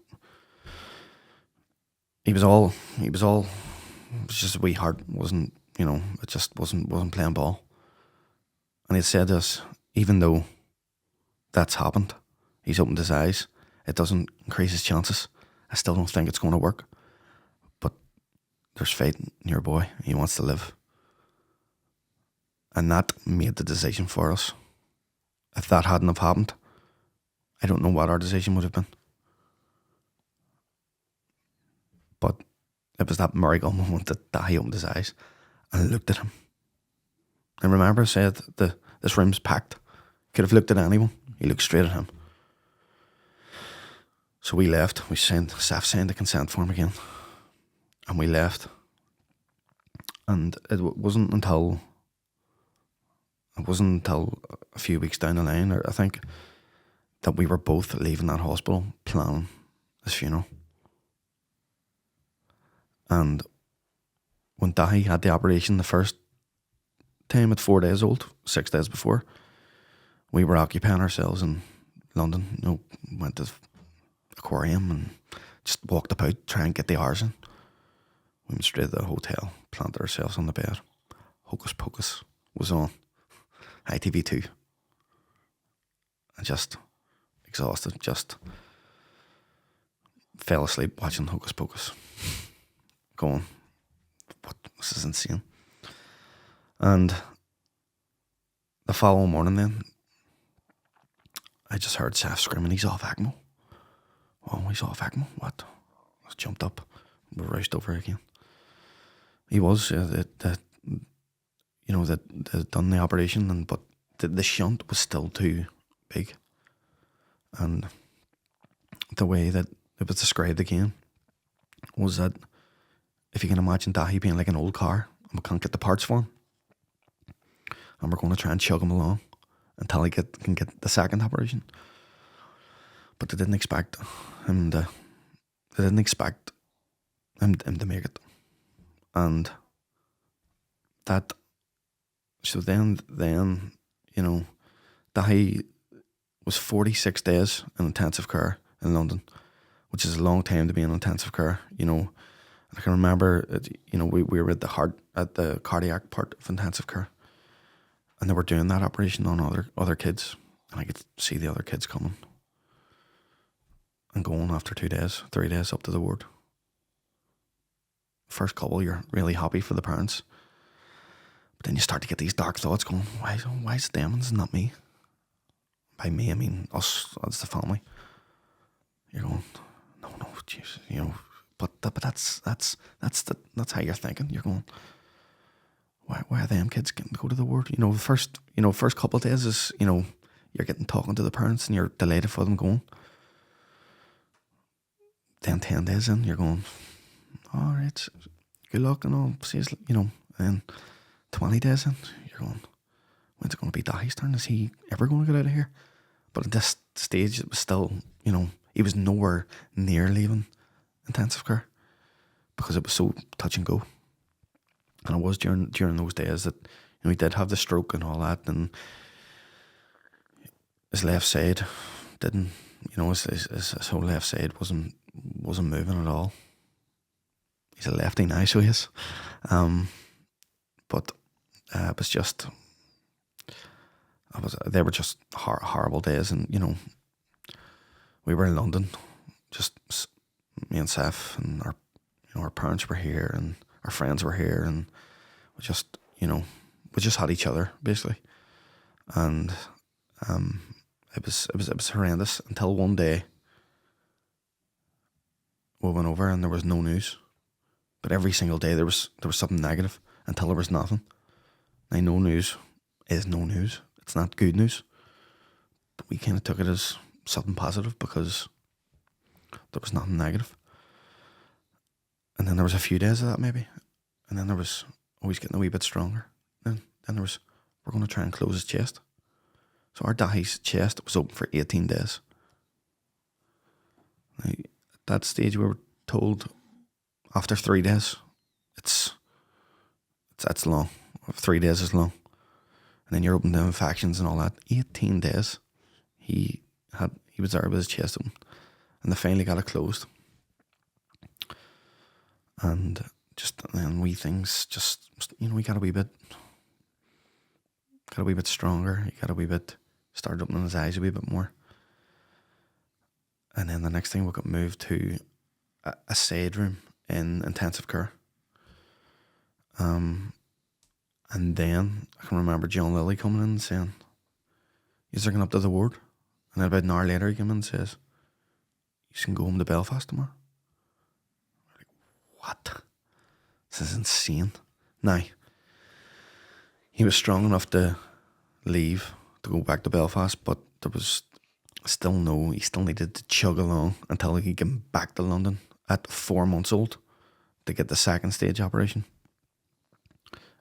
just a wee heart, wasn't, you know, it just wasn't playing ball. And he said to us, even though that's happened, he's opened his eyes, it doesn't increase his chances. I still don't think it's going to work. But there's faith in your boy. He wants to live. And that made the decision for us. If that hadn't have happened, I don't know what our decision would have been. But it was that miracle moment that he opened his eyes and looked at him. And remember I said this room's packed. Could have looked at anyone. He looked straight at him. So we left. Seth signed the consent form again, and we left. And it wasn't until a few weeks down the line, or I think, that we were both leaving that hospital planning his funeral. And when Dahi had the operation the first time at 4 days old, 6 days before, we were occupying ourselves in London. You know, went to the aquarium and just walked about, trying to get the hours in. We went straight to the hotel, planted ourselves on the bed. Hocus Pocus was on. ITV2. I just exhausted, just fell asleep watching Hocus Pocus. Going, what? This is insane. And the following morning then, I just heard Seth screaming, he's off ECMO. Oh, he's off ECMO? What? I jumped up. We rushed over again. He was, they'd done the operation, but the shunt was still too big. And the way that it was described again was that, if you can imagine Dahi being like an old car, and we can't get the parts for him, and we're going to try and chug him along until he can get the second operation. But they didn't expect him to make it. And that, so then, you know, Dahi was 46 days in intensive care in London, which is a long time to be in intensive care, you know. I can remember, you know, we were at the cardiac part of intensive care, and they were doing that operation on other kids, and I could see the other kids coming and going after 2 days, 3 days up to the ward. First couple, you're really happy for the parents, but then you start to get these dark thoughts going, why is it them and not me? By me, I mean us as the family. You're going, no, jeez, you know. But that's how you're thinking. You're going, why are them kids getting to go to the ward? You know, first couple of days is, you know, you're talking to the parents and you're delighted for them going. Then 10 days in, you're going, all right, good luck and all. See, you know. And 20 days in, you're going, when's it going to be Dahi's turn? Is he ever going to get out of here? But at this stage, it was still, you know, he was nowhere near leaving intensive care because it was so touch and go. And it was during those days that, you know, he did have the stroke and all that, and his left side didn't, you know, his whole left side wasn't moving at all. He's a lefty now, so he is. But it was just, they were just horrible days, and, you know, we were in London, just me and Seth, and our parents were here, and our friends were here, and we just had each other basically, and it was horrendous until one day we went over and there was no news. But every single day there was something negative until there was nothing. Now, no news is no news. It's not good news. But we kind of took it as something positive because there was nothing negative. And then there was a few days of that maybe. And then there was always getting a wee bit stronger. Then there was, we're going to try and close his chest. So our Dahi's chest was open for 18 days. Now, at that stage we were told after 3 days, that's long. 3 days is long. And then you're open to infections and all that. 18 days he was there with his chest open. And they finally got it closed. And then wee things just, you know, we got a wee bit stronger. He got a wee bit, started opening his eyes a wee bit more. And then the next thing we got moved to a side room in intensive care. And then I can remember John Lilly coming in and saying, he's looking up to the ward. And then about an hour later he came in and says, you can go home to Belfast tomorrow. Like, what? This is insane. Now, he was strong enough to leave, to go back to Belfast, but there was he still needed to chug along until he came back to London at 4 months old to get the second stage operation.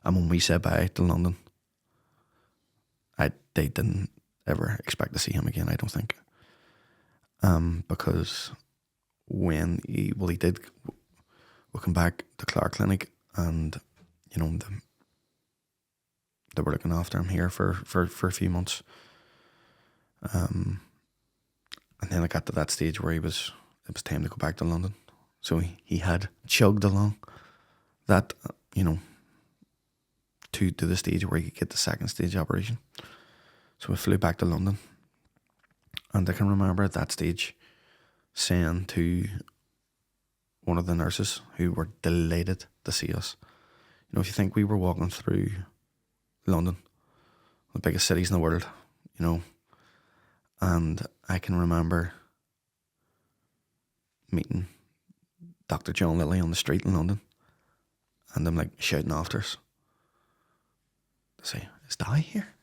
And when we said bye to London, they didn't ever expect to see him again, I don't think. Because when he did, we come back to Clark Clinic, and they were looking after him here for a few months. And then I got to that stage where it was time to go back to London. So he had chugged along that, to the stage where he could get the second stage operation. So we flew back to London. And I can remember at that stage saying to one of the nurses, who were delighted to see us, if you think we were walking through London, the biggest cities in the world, and I can remember meeting Dr. John Lilly on the street in London, and them like shouting after us to say, "Is Dahi here?"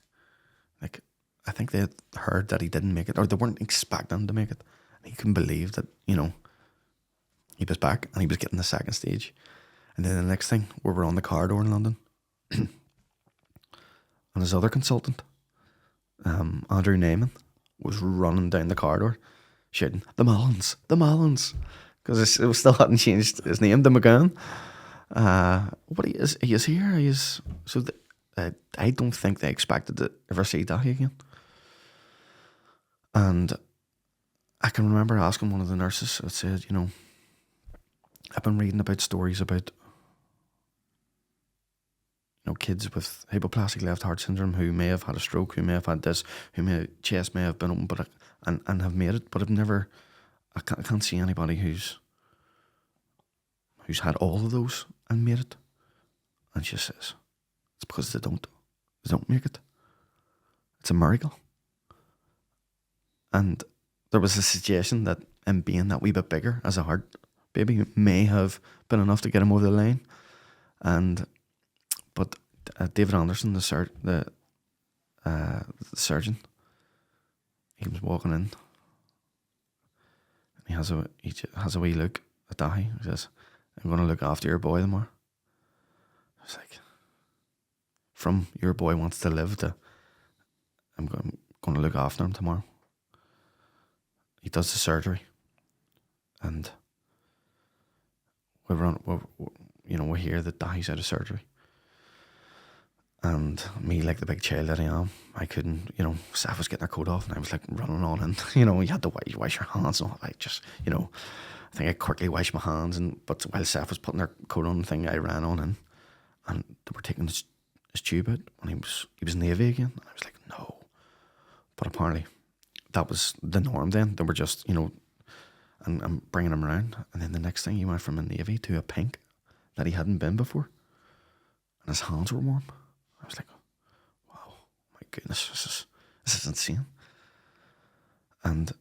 Like, I think they had heard that he didn't make it, or they weren't expecting him to make it. And he couldn't believe that, he was back and he was getting the second stage. And then the next thing, we were on the corridor in London, and his other consultant, Andrew Neyman, was running down the corridor shouting, "The Mullins, the Mullins," because it still hadn't changed his name to McGann. He is here. So I don't think they expected to ever see Dahi again. And I can remember asking one of the nurses, I said, I've been reading about stories about kids with hypoplastic left heart syndrome who may have had a stroke, who may have had this, chest may have been open, but and have made it, but I can't see anybody who's had all of those and made it. And she says, it's because they don't make it. It's a miracle. And there was a suggestion that him being that wee bit bigger as a heart baby may have been enough to get him over the line. But David Anderson, the surgeon, he was walking in, and he has a wee look at Dahi. He says, "I'm going to look after your boy tomorrow." I was like, from your boy wants to live to I'm going to look after him tomorrow. He does the surgery, and we hear that Dahi's out of surgery. And me, like the big child that I am, I couldn't, Seth was getting her coat off and I was like running on in, you had to wash your hands and all. I just, I think I quickly washed my hands, but while Seth was putting her coat on the thing, I ran on in, and they were taking his tube out, and he was Navy again. And I was like, no. But apparently that was the norm then. They were just, and bringing him around. And then the next thing, he went from a Navy to a pink that he hadn't been before. And his hands were warm. I was like, wow, my goodness, this is insane. And,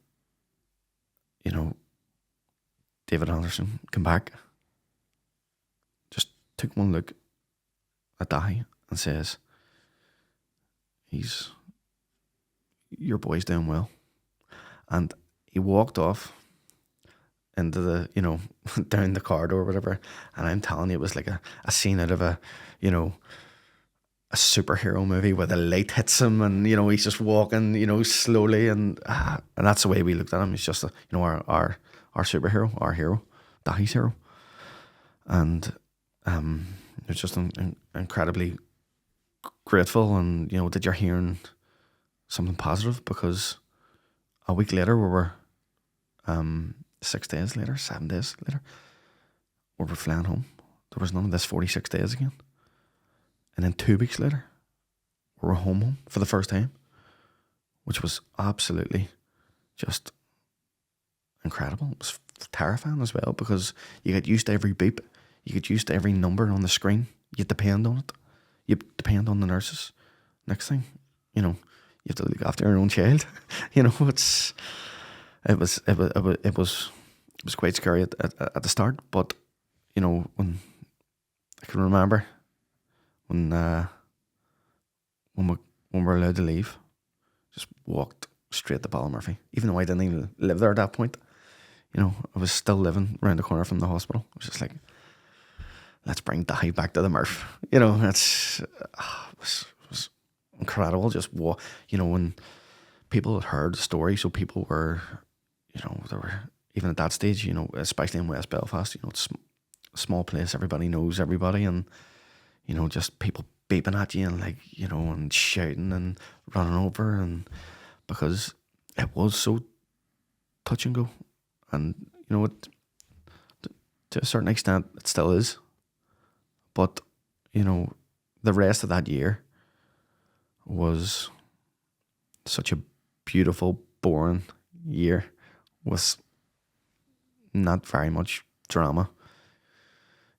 David Anderson came back, just took one look at Dahi and says, your boy's doing well. And he walked off into the, down the corridor or whatever. And I'm telling you, it was like a scene out of a superhero movie where the light hits him and, he's just walking, slowly. And that's the way we looked at him. He's just, our superhero, our hero, Dahi's hero. And it's just incredibly grateful, and, that you're hearing something positive, because a week later we were 7 days later, we were flying home. There was none of this 46 days again. And then 2 weeks later, we were home for the first time, which was absolutely just incredible. It was terrifying as well, because you get used to every beep, you get used to every number on the screen, you depend on it, you depend on the nurses. Next thing, you have to look after your own child. It was quite scary at the start, but when I can remember when we were allowed to leave, just walked straight to Ballymurphy, even though I didn't even live there at that point. You know, I was still living around the corner from the hospital. I was just like, let's bring Dahi back to the Murph. You know, it was incredible. Just you know, when people had heard the story, so people were, you know, they were even at that stage, you know, especially in West Belfast, you know, it's a small place, everybody knows everybody, and you know, just people beeping at you and like, you know, and shouting and running over, and because it was so touch and go, and you know, to a certain extent it still is, but you know, the rest of that year was such a beautiful, boring year with not very much drama.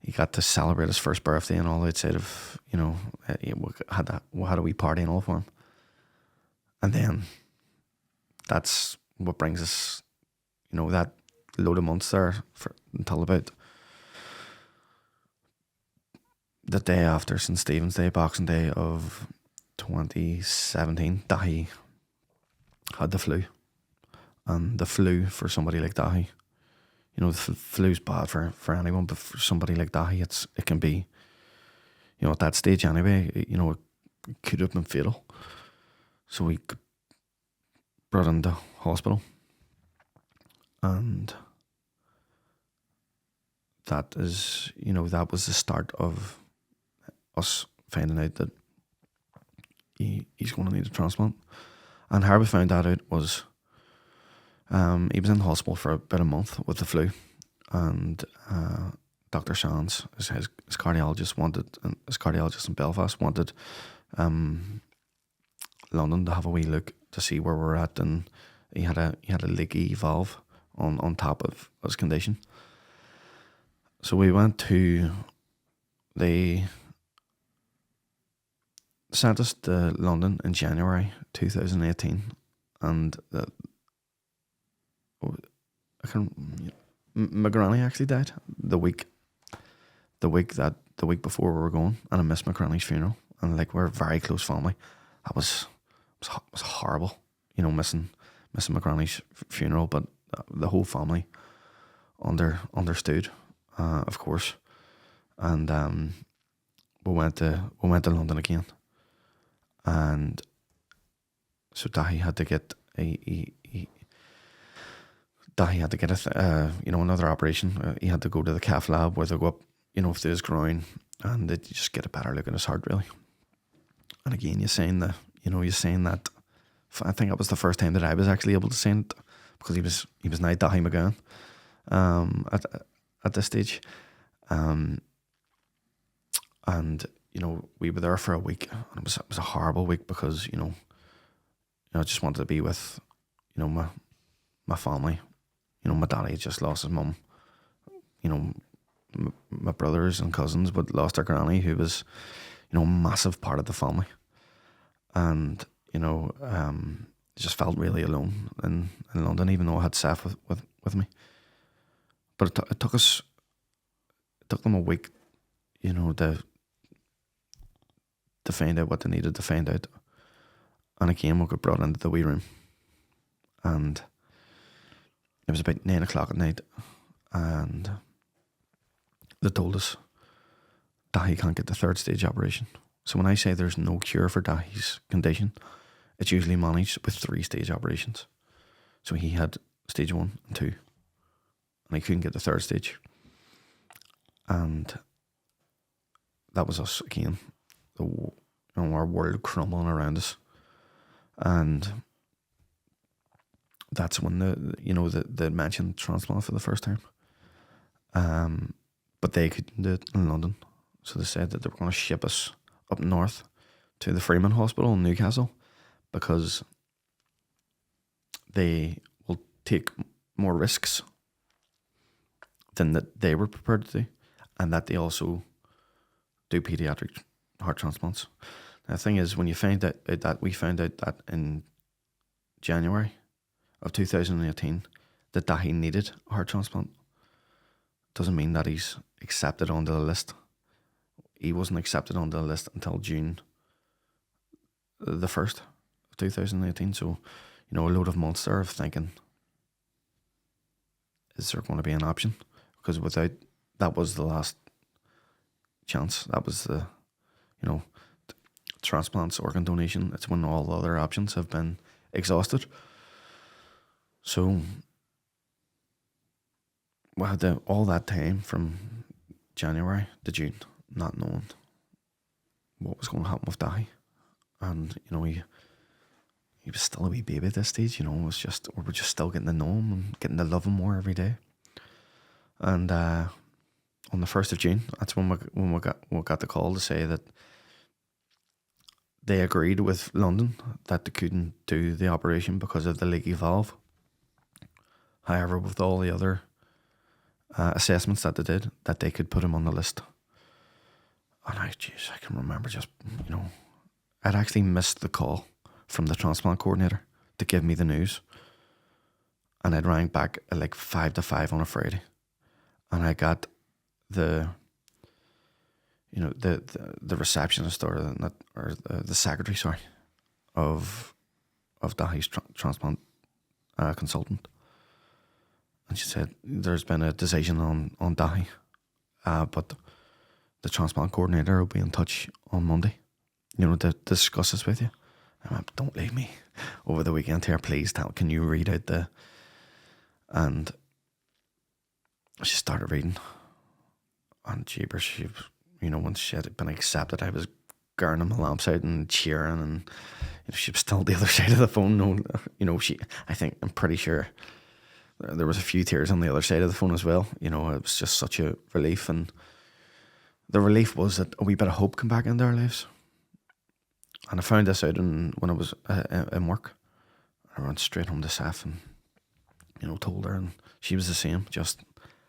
He got to celebrate his first birthday and all outside of, you know, we had a wee party and all for him. And then that's what brings us, you know, that load of months there until about the day after St. Stephen's Day, Boxing Day of 2017. Dahi had the flu. And the flu for somebody like Dahi, you know, the flu's bad for anyone, but for somebody like Dahi, it can be, you know, at that stage anyway, you know, it could have been fatal. So we brought him to hospital, and that is, you know, that was the start of us finding out that he's going to need a transplant. And how we found that out was, he was in hospital for about a month with the flu, and Dr. Sands, his cardiologist in Belfast wanted London to have a wee look to see where we're at, and he had a leaky valve on top of his condition. So we went to, they sent us to London in January 2018, and my granny actually died the week before we were going, and I missed my granny's funeral, and like, we're a very close family. That was horrible, you know, missing my granny's funeral, but the whole family understood, of course, and we went to London again, and so Dahi had to get another operation. He had to go to the cath lab where they go up, you know, through his groin, and they just get a better look at his heart, really. And again, you're saying that I think that was the first time that I was actually able to say it, because he was now Dáithí Mac Gabhann at this stage, and you know, we were there for a week, and it was a horrible week, because you know, I just wanted to be with, you know, my family. You know, my daddy had just lost his mum. You know, my brothers and cousins but lost their granny, who was, you know, a massive part of the family. And, you know, just felt really alone in London, even though I had Seth with me. But it took them a week, you know, to find out what they needed to find out. And again, we got brought into the wee room, and it was about 9 o'clock at night, and they told us Dahi can't get the third stage operation. So when I say there's no cure for Dahi's condition, it's usually managed with 3-stage operations. So he had stage 1 and 2, and he couldn't get the third stage. And that was us again, our world crumbling around us. And that's when they mentioned transplant for the first time. But they couldn't do it in London. So they said that they were going to ship us up north to the Freeman Hospital in Newcastle, because they will take more risks than that they were prepared to do, and that they also do pediatric heart transplants. Now, the thing is, when you find out that we found out that in January of 2018 that Dahi needed a heart transplant, doesn't mean that he's accepted onto the list. He wasn't accepted onto the list until June the 1st of 2018. So, a load of months there of thinking, is there going to be an option? Because that was the last chance. That was the, transplants, organ donation. It's when all other options have been exhausted. So we had all that time from January to June, not knowing what was going to happen with Dahi. And, he was still a wee baby at this stage, we were just still getting to know him and getting to love him more every day. And on the 1st of June, that's when we got the call to say that they agreed with London that they couldn't do the operation because of the leaky valve. However, with all the other assessments that they did, that they could put him on the list. And I can remember just, I'd actually missed the call from the transplant coordinator to give me the news. And I'd rang back at like 5 to 5 on a Friday. And I got the receptionist or the secretary, of Dahi's transplant consultant. And she said, there's been a decision on Dahi, but the transplant coordinator will be in touch on Monday, to discuss this with you. I went, don't leave me over the weekend here, please. Can you read out and she started reading. And jeepers, when she had been accepted, I was gurning my lamps out and cheering, and she was still the other side of the phone. I'm pretty sure there was a few tears on the other side of the phone as well. It was just such a relief, and the relief was that a wee bit of hope came back into our lives. And I found this out when I was in work. I went straight home to Seth and, told her, and she was the same, just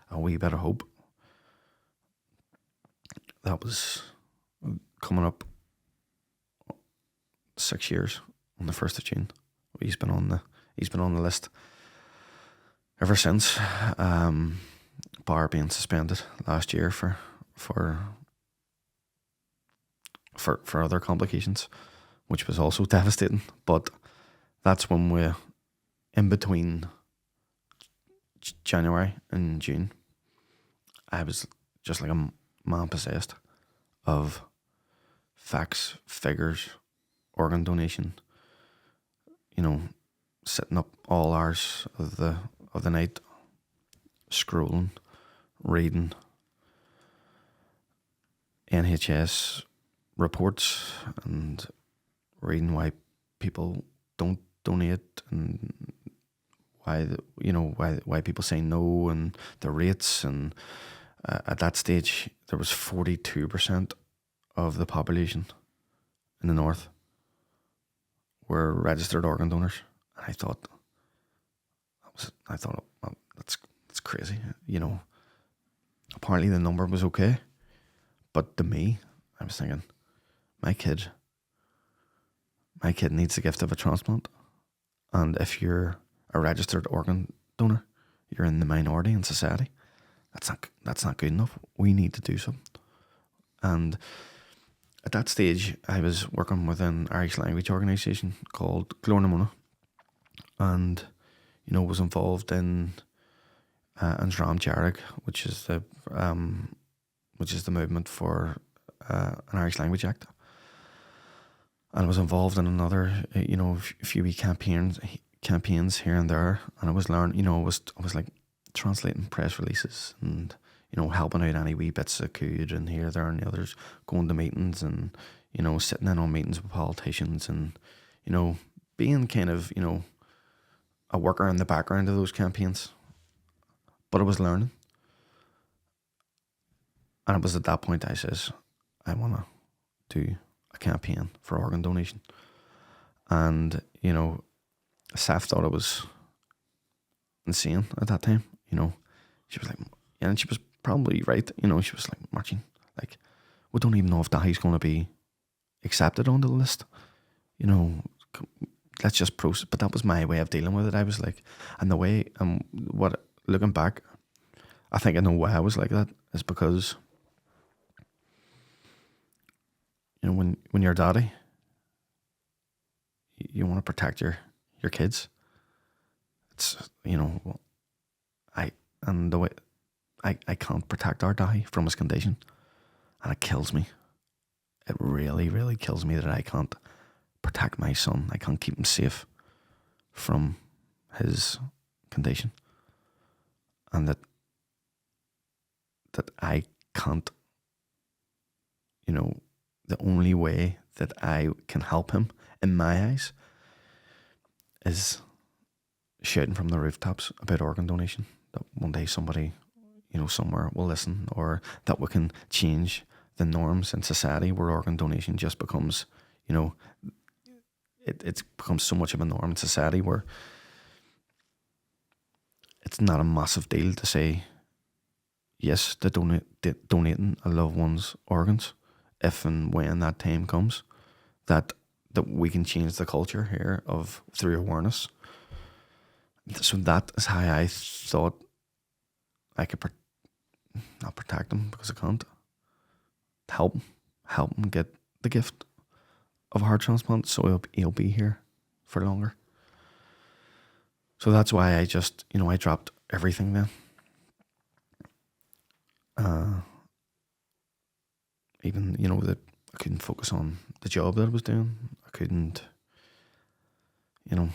a wee bit of hope. That was coming up 6 years on the 1st of June. He's been on the list ever since, bar being suspended last year for other complications, which was also devastating. But that's when we, in between January and June, I was just like a man possessed of facts, figures, organ donation. Sitting up all hours of the night, scrolling, reading NHS reports and reading why people don't donate and why people say no and the rates. And at that stage there was 42% of the population in the north were registered organ donors. And I thought well, that's crazy. Apparently the number was okay, but to me, I was thinking, my kid needs the gift of a transplant. And if you're a registered organ donor, you're in the minority in society. That's not good enough. We need to do something. And at that stage, I was working with an Irish language organisation called Glornamona, and was involved in Ansram Jarrag, which is the movement for an Irish Language Act. And I was involved in another, a few wee campaigns here and there, and I was learning, I was like translating press releases and helping out any wee bits I could, and here, there, and the others, going to meetings and sitting in on meetings with politicians and being kind of a worker in the background of those campaigns. But I was learning, and it was at that point I says, I want to do a campaign for organ donation. And Saf thought I was insane at that time. She was like, yeah, and she was probably right. She was like, Martin, like, we don't even know if Dahi's going to be accepted on the list. Let's just process. But that was my way of dealing with it. I was like, and the way, looking back, I think I know why I was like that is because, when you're a daddy, you want to protect your your kids. It's, you know, and the way I can't protect our Dahi from his condition, and it kills me. It really, really kills me that I can't protect my son. I can't keep him safe from his condition, and that I can't, you know, the only way that I can help him in my eyes is shouting from the rooftops about organ donation, that one day somebody, you know, somewhere will listen, or that we can change the norms in society where organ donation just becomes, you know, it's become so much of a norm in society where it's not a massive deal to say yes to donating a loved one's organs if and when that time comes, that we can change the culture here of through awareness. So that is how I thought I could not protect him, because I can't, help him get the gift of a heart transplant, so he'll be here for longer. So that's why I just, you know, I dropped everything then. Even, you know, that I couldn't focus on the job that I was doing. I couldn't, you know,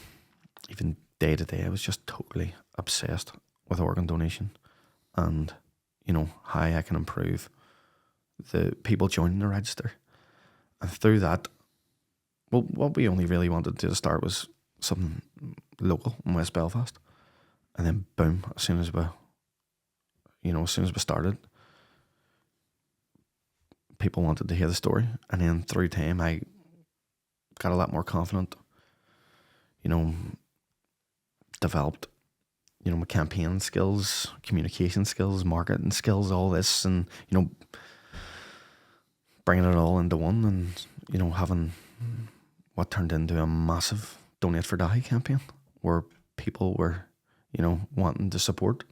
even day to day, I was just totally obsessed with organ donation and, you know, how I can improve the people joining the register. And through that, well, what we only really wanted to start was something local in West Belfast. And then boom, as soon as we started, people wanted to hear the story. And then through time, I got a lot more confident, you know, developed, you know, my campaign skills, communication skills, marketing skills, all this, and, you know, bringing it all into one, and, you know, having what turned into a massive Donate for Dahi campaign where people were, you know, wanting to support.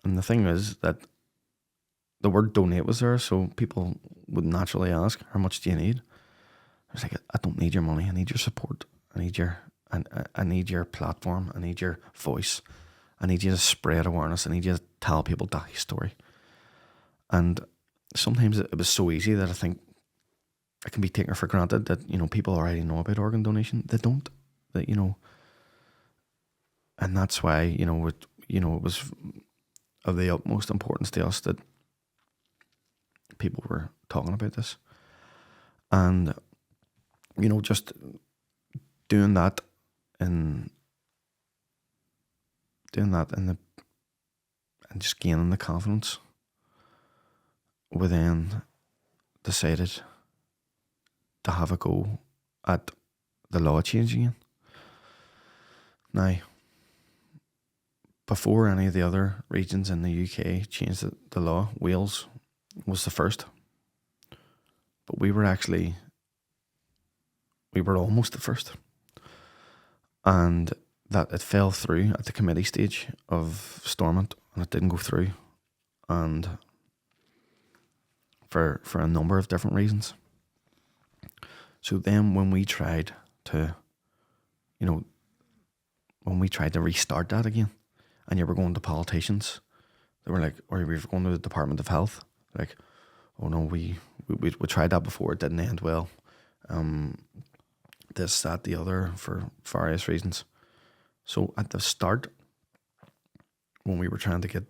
And the thing is that the word donate was there, so people would naturally ask, how much do you need? I was like, I don't need your money, I need your support. I need your platform, I need your voice. I need you to spread awareness. I need you to tell people Dahi's story. And sometimes it was so easy that I think it can be taken for granted that, you know, people already know about organ donation. They don't. That, you know, and that's why, you know, it was of the utmost importance to us that people were talking about this. And, you know, just doing that and just gaining the confidence, we then decided to have a go at the law change again. Now, before any of the other regions in the UK changed the law, Wales was the first. But we were almost the first. And that it fell through at the committee stage of Stormont, and it didn't go through. And for a number of different reasons. So then when we tried to, you know, restart that again, and you were going to politicians, they were like, or we were going to the Department of Health, like, oh no, we tried that before, it didn't end well. This, that, the other, for various reasons. So at the start, when we were trying to get,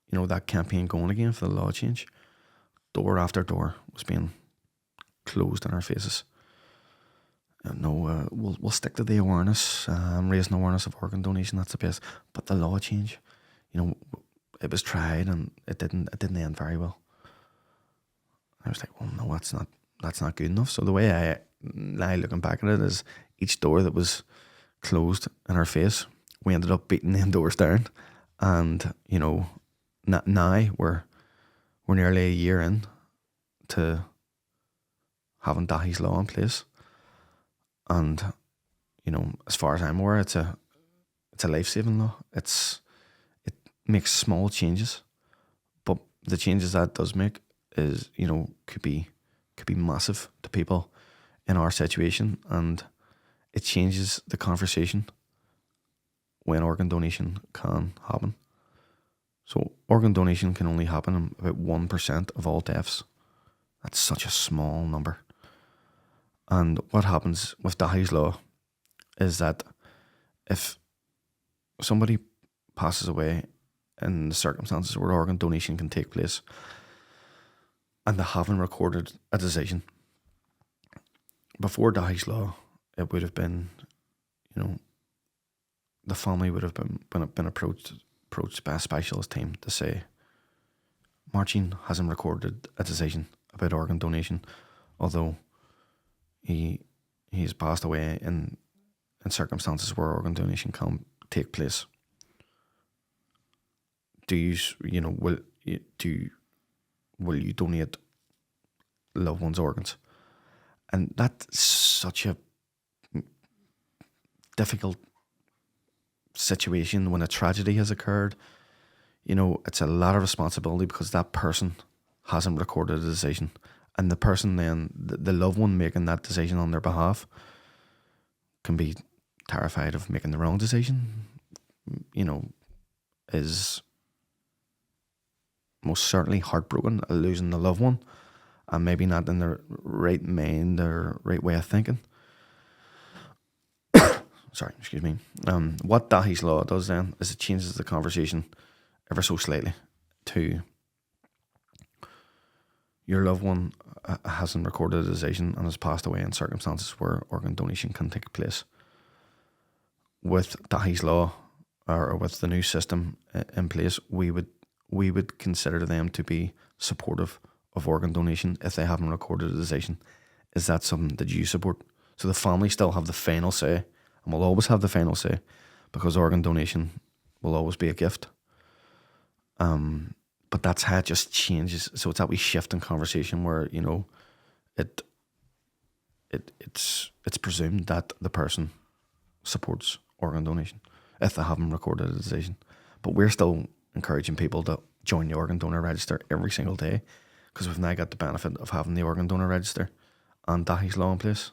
you know, that campaign going again for the law change, door after door was being closed in our faces. No, we'll stick to the awareness, raising awareness of organ donation. That's the best. But the law change, you know, it was tried and it didn't end very well. I was like, well, no, that's not good enough. So the way I looking back at it is, each door that was closed in our face, we ended up beating them doors down. And, you know, now we're nearly a year in to having Dahi's law in place. And, you know, as far as I'm aware, it's a life-saving law. It makes small changes, but the changes that it does make is, you know, could be massive to people in our situation, and it changes the conversation when organ donation can happen. So organ donation can only happen in about 1% of all deaths. That's such a small number. And what happens with Dahi's law is that if somebody passes away in the circumstances where organ donation can take place and they haven't recorded a decision, before Dahi's law, it would have been, the family would have been approached by a specialist team to say, Mairtin hasn't recorded a decision about organ donation, although he's passed away in circumstances where organ donation can take place. Will you donate loved one's organs? And that's such a difficult situation when a tragedy has occurred. It's a lot of responsibility because that person hasn't recorded a decision. And the person then, the loved one making that decision on their behalf, can be terrified of making the wrong decision, is most certainly heartbroken at losing the loved one and maybe not in their right mind or right way of thinking. Sorry, excuse me. What Dahi's law does then is it changes the conversation ever so slightly to your loved one hasn't recorded a decision and has passed away in circumstances where organ donation can take place. With Dahi's law, or with the new system in place, we would consider them to be supportive of organ donation if they haven't recorded a decision. Is that something that you support? So the family still have the final say, and will always have the final say, because organ donation will always be a gift. But that's how it just changes. So it's that wee shift in conversation where it's presumed that the person supports organ donation if they haven't recorded a decision. But we're still encouraging people to join the organ donor register every single day, because we've now got the benefit of having the organ donor register and Dahi's law in place.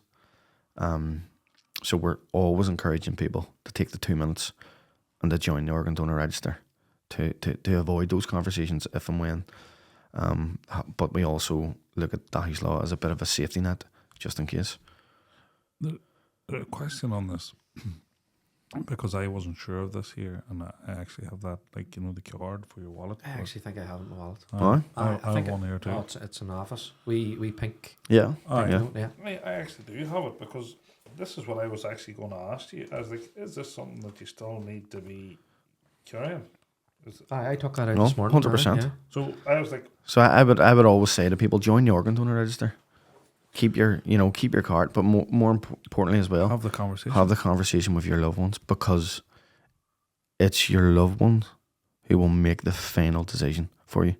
So we're always encouraging people to take the 2 minutes and to join the organ donor register to avoid those conversations if and when. But we also look at Dahi's law as a bit of a safety net, just in case. The question on this, because I wasn't sure of this here, and I actually have that, the card for your wallet. I actually think I have it in my wallet. I have one here too. Oh, it's an office. We pink. Yeah. Yeah. I actually do have it, because this is what I was actually going to ask you. I was like, is this something that you still need to be carrying? I took that out this morning. 100%. Yeah. So I was like, so I would always say to people, join the organ donor register. Keep your card, but more importantly as well, have the conversation. Have the conversation with your loved ones, because it's your loved ones who will make the final decision for you,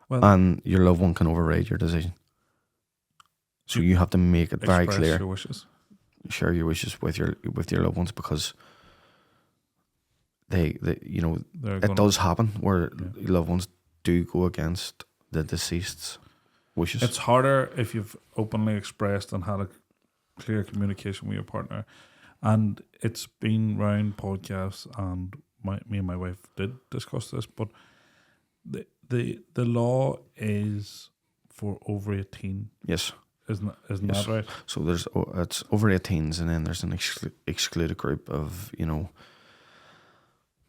and your loved one can override your decision. So you have to make it very clear. Your wishes. Share your wishes with your loved ones, because it does happen where loved ones do go against the deceased's wishes. It's harder if you've openly expressed and had a clear communication with your partner. And it's been round podcasts, and me and my wife did discuss this, but the law is for over 18. Yes. Isn't that right? So it's over 18s, and then there's an excluded group of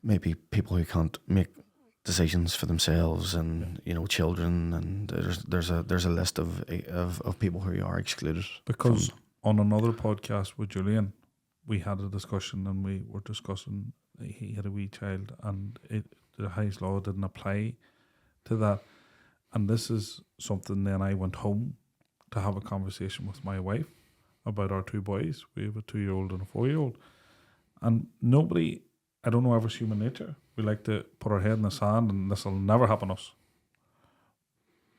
maybe people who can't make decisions for themselves, and children, and there's a list of people who are excluded. Because on another podcast with Julian, we had a discussion, and we were discussing he had a wee child, and the Highest law didn't apply to that. And this is something. Then I went home to have a conversation with my wife about our 2 boys. We have a 2-year-old and a 4-year-old, and nobody, I don't know, ever's human nature. We like to put our head in the sand and this will never happen to us.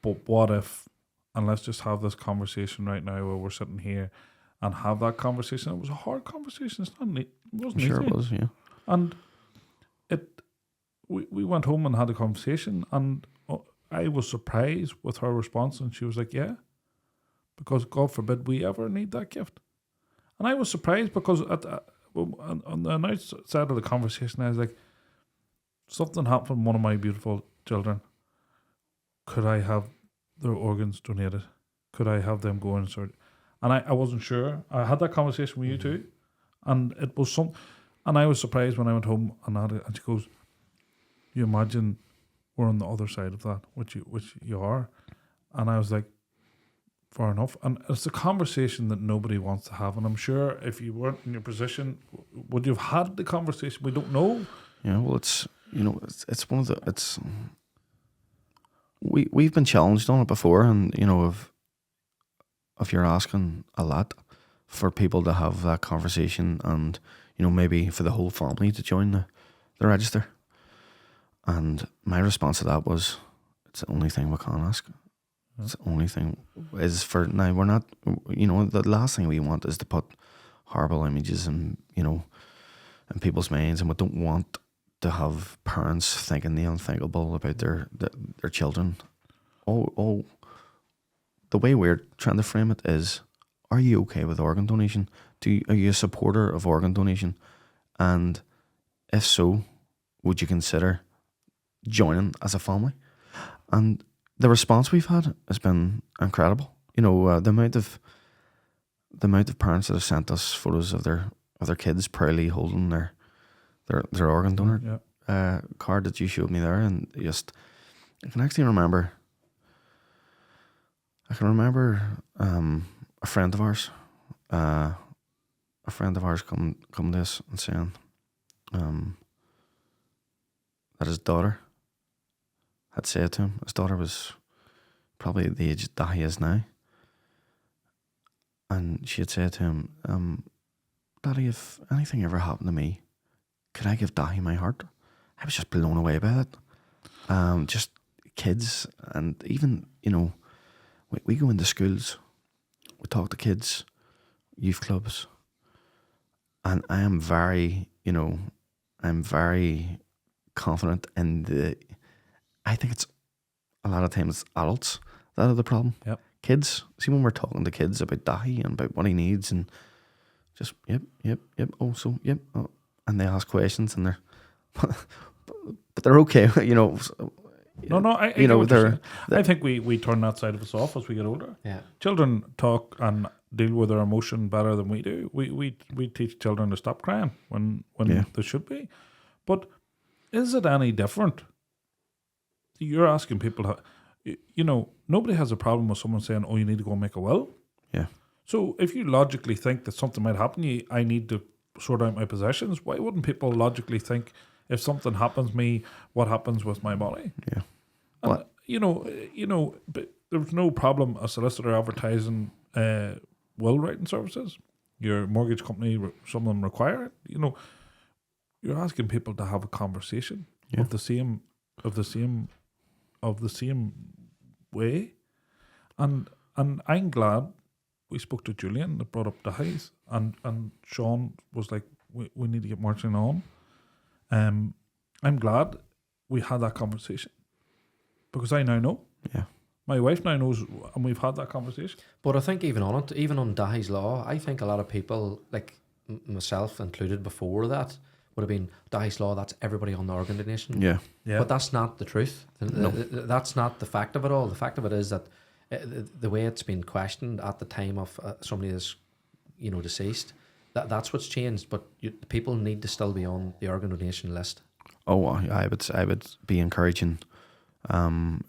But what if, and let's just have this conversation right now where we're sitting here and have that conversation. It was a hard conversation. It's not neat. It wasn't sure easy. It was, yeah. And we went home and had a conversation, and I was surprised with her response, and she was like, yeah, because God forbid we ever need that gift. And I was surprised because on the outside of the conversation, I was like, something happened to one of my beautiful children. Could I have their organs donated? Could I have them go in surgery? And I wasn't sure. I had that conversation with you too. And it was and I was surprised when I went home and had it, and she goes, you imagine we're on the other side of that, which you are. And I was like, fair enough. And it's a conversation that nobody wants to have. And I'm sure if you weren't in your position, would you have had the conversation? We don't know. Yeah, well, it's one of the, we've been challenged on it before, and if you're asking a lot for people to have that conversation, and maybe for the whole family to join the register. And my response to that was, it's the only thing we can ask. It's the only thing is for now. We're not, the last thing we want is to put horrible images in people's minds, and we don't want to have parents thinking the unthinkable about their children. Oh, the way we're trying to frame it is, are you okay with organ donation? Are you a supporter of organ donation? And if so, would you consider joining as a family? And the response we've had has been incredible. The amount of parents that have sent us photos of their kids proudly holding their organ donor card that you showed me there, and just I can remember a friend of ours, come to us and saying that his daughter had said to him, his daughter was probably the age Dahi is now, and she had said to him, Daddy, if anything ever happened to me, could I give Dahi my heart? I was just blown away by that. Just kids, and even, we go into schools, we talk to kids, youth clubs, and I am very confident in I think it's a lot of times adults that are the problem. Yep. Kids, see, when we're talking to kids about Dahi and about what he needs, and just yep, also yep, oh, and they ask questions, and they're but they're okay, No, I I think we turn that side of us off as we get older. Yeah. Children talk and deal with their emotion better than we do. We teach children to stop crying when they should be. But is it any different? You're asking people nobody has a problem with someone saying, oh, you need to go and make a will. Yeah. So if you logically think that something might happen to you, I need to sort out my possessions, why wouldn't people logically think, if something happens to me, what happens with my body? Yeah. And, but there's no problem a solicitor advertising will writing services. Your mortgage company, some of them require it. You're asking people to have a conversation of the same way, and I'm glad we spoke to Julian that brought up Dahi's, and Sean was like, we need to get marching on. I'm glad we had that conversation, because I now know. Yeah. My wife now knows, and we've had that conversation. But I think even on Dahi's law, I think a lot of people, like myself included before that, would have been Dahi's law, that's everybody on the organ donation. Yeah. But that's not the truth. No. That's not the fact of it all. The fact of it is that the way it's been questioned at the time of somebody that's deceased, that's what's changed. But people need to still be on the organ donation list. Oh, I would be encouraging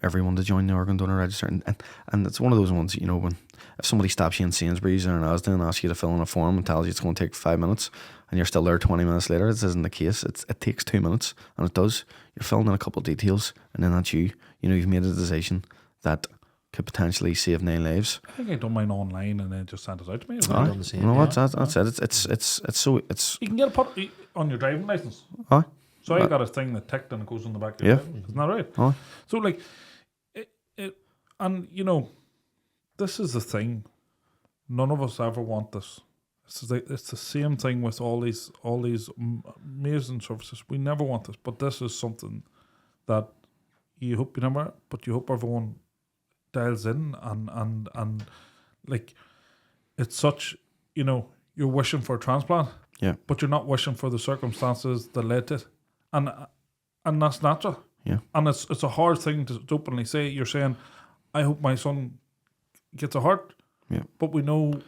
everyone to join the organ donor register, and it's one of those ones, when if somebody stops you in Sainsbury's or in Asda and asks you to fill in a form and tells you it's going to take 5 minutes, and you're still there 20 minutes later, this isn't the case. It takes 2 minutes, and it does. You're filling in a couple of details, and then that's you. You've made a decision that could potentially save 9 lives. I think I done mine online and then just sent it out to me. Done the same, that's it. It's you can get it put on your driving license. Aye. So I got a thing that ticked and it goes on the back of your driving. Isn't that right? Aye. So and this is the thing. None of us ever want this. It's the same thing with all these amazing services. We never want this, but this is something that you hope you never. But you hope everyone dials in and like it's such. you're wishing for a transplant, but you're not wishing for the circumstances that led to it, and that's natural. Yeah, and it's a hard thing to openly say. You're saying, I hope my son gets a heart, but we know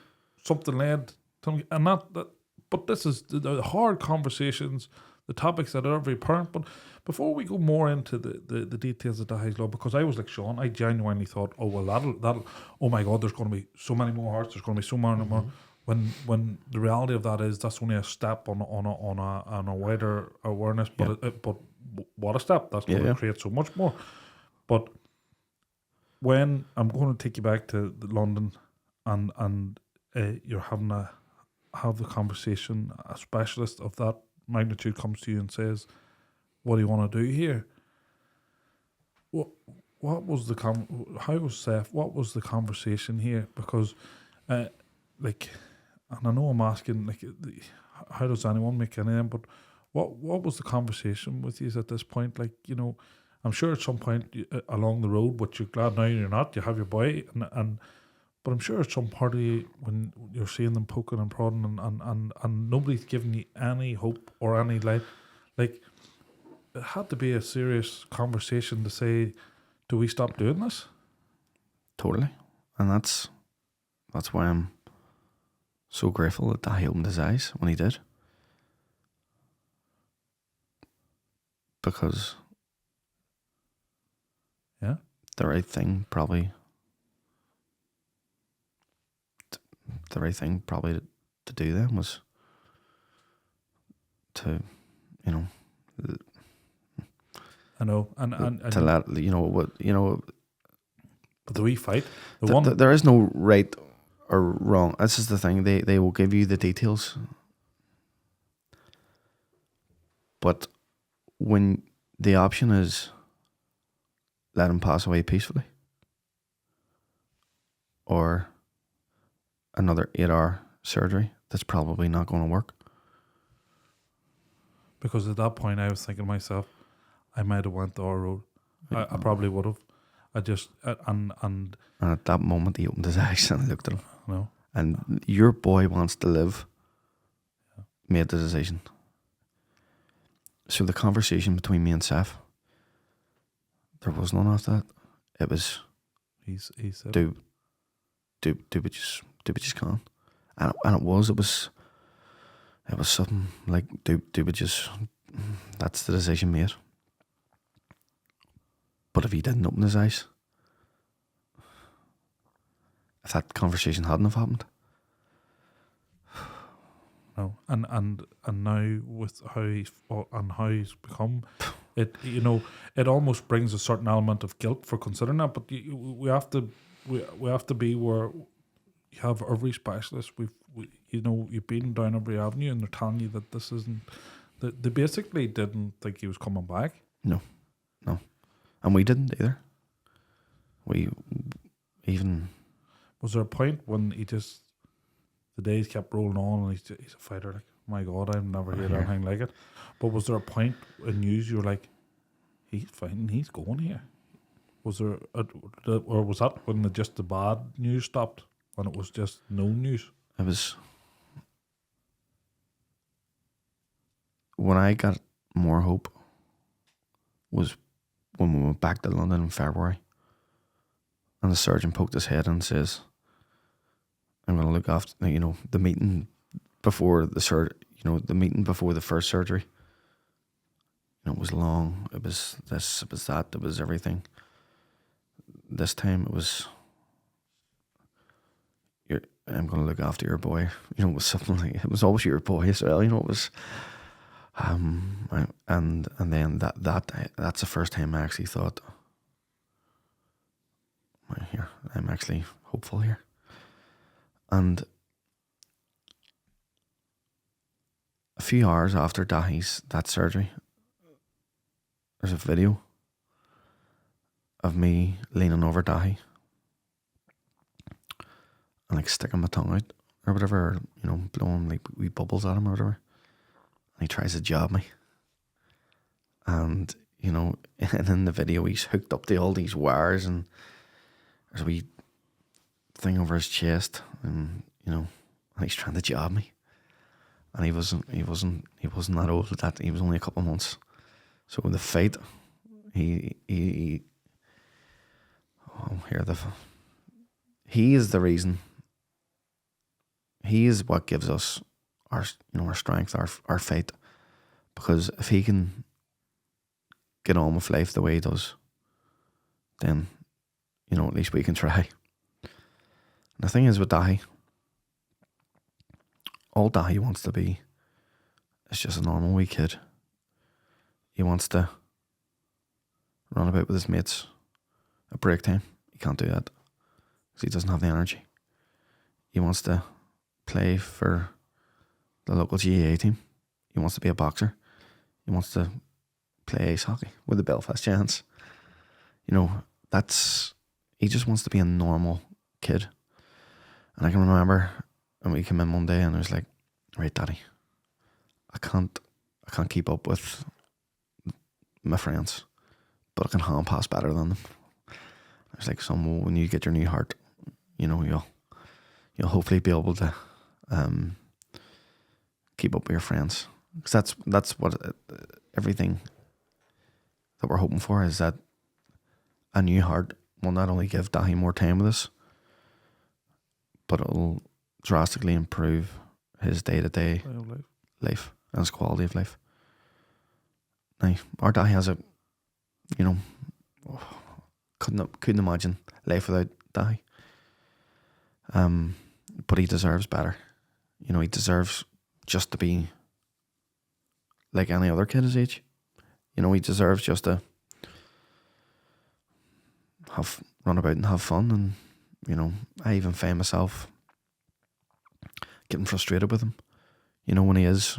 something led to him, and that. But this is the hard conversations, the topics that are every parent. But before we go more into the details of Dahi's law, because I was like Sean, I genuinely thought, oh well, that'll oh my God, there's going to be so many more hearts, there's going to be so many more. When the reality of that is that's only a step on a wider awareness, but what a step, that's going to create so much more. But when I'm going to take you back to London, and you're having to have the conversation, a specialist of that magnitude comes to you and says, what do you want to do here? What was the how was Seth? What was the conversation here? Because like, and I know I'm asking, like, how does anyone make anything, but what was the conversation with you at this point? Like, you know, I'm sure at some point along the road, but you're glad now you're not, you have your boy, but I'm sure at some part of you, when you're seeing them poking and prodding and nobody's giving you any hope or any light, like, it had to be a serious conversation to say, do we stop doing this? Totally. And that's why I'm so grateful that Dahi opened his eyes when he did. Because the right thing probably to do then was to, you know, I know, and to let, you know, what, you know, but the wee fight, there is no right or wrong. This is the thing, they will give you the details, but when the option is let him pass away peacefully or another 8-hour surgery, that's probably not going to work. Because at that point I was thinking to myself, I might have went the R road. I probably would have. I just and at that moment he opened his eyes and I looked at him. No. And your boy wants to live. Made the decision. So the conversation between me and Seth, there was none of that. It was, he said, do what you can, and it was something like do what you. That's the decision made. But if he didn't open his eyes, if that conversation hadn't have happened, no, and now with how he's become, it, you know, it almost brings a certain element of guilt for considering that. But we have to be where you have every specialist. You know, you've been down every avenue, and they're telling you that this isn't. That they basically didn't think he was coming back. No, and we didn't either. We even. Was there a point when the days kept rolling on, and he's a fighter? Like, my God, I've never heard anything like it. But was there a point in news you were like, he's fighting, he's going here? Was there, or was that when the bad news stopped? When it was just no news? It was when I got more hope. Was when we went back to London in February, and the surgeon poked his head and says, I'm going to look after, you know, the meeting before the meeting before the first surgery. You know, it was long. It was this, it was that, it was everything. This time it was, I'm going to look after your boy. You know, it was something like, it was always your boy as well. You know, it was, and then that's the first time I actually thought, well, here, I'm actually hopeful here. And a few hours after that surgery, there's a video of me leaning over Dahi and like sticking my tongue out or whatever, or, you know, blowing like wee bubbles at him or whatever. And he tries to jab me. And, you know, and in the video he's hooked up to all these wires and there's a wee thing over his chest, and, you know, and he's trying to jab me. and he wasn't that old at that. He was only a couple of months. So the fight, he is the reason. He is what gives us our strength, our fight. Because if he can get on with life the way he does, then, at least we can try. And the thing is with Dahi, all Dahi wants to be is just a normal wee kid. He wants to run about with his mates at break time. He can't do that because he doesn't have the energy. He wants to play for the local GAA team. He wants to be a boxer. He wants to play ice hockey with the Belfast Giants. He just wants to be a normal kid. And I can remember when we came in one day and I was like, right, Daddy, I can't keep up with my friends, but I can hand pass better than them. I was like, son, when you get your new heart, you'll hopefully be able to keep up with your friends. Because that's what everything that we're hoping for is that a new heart will not only give Dahi more time with us, but it'll drastically improve his day-to-day life and his quality of life. Now, our Dahi has couldn't imagine life without Dahi. But he deserves better. He deserves just to be like any other kid his age. He deserves just to run about and have fun. And, I even find myself getting frustrated with him. When he is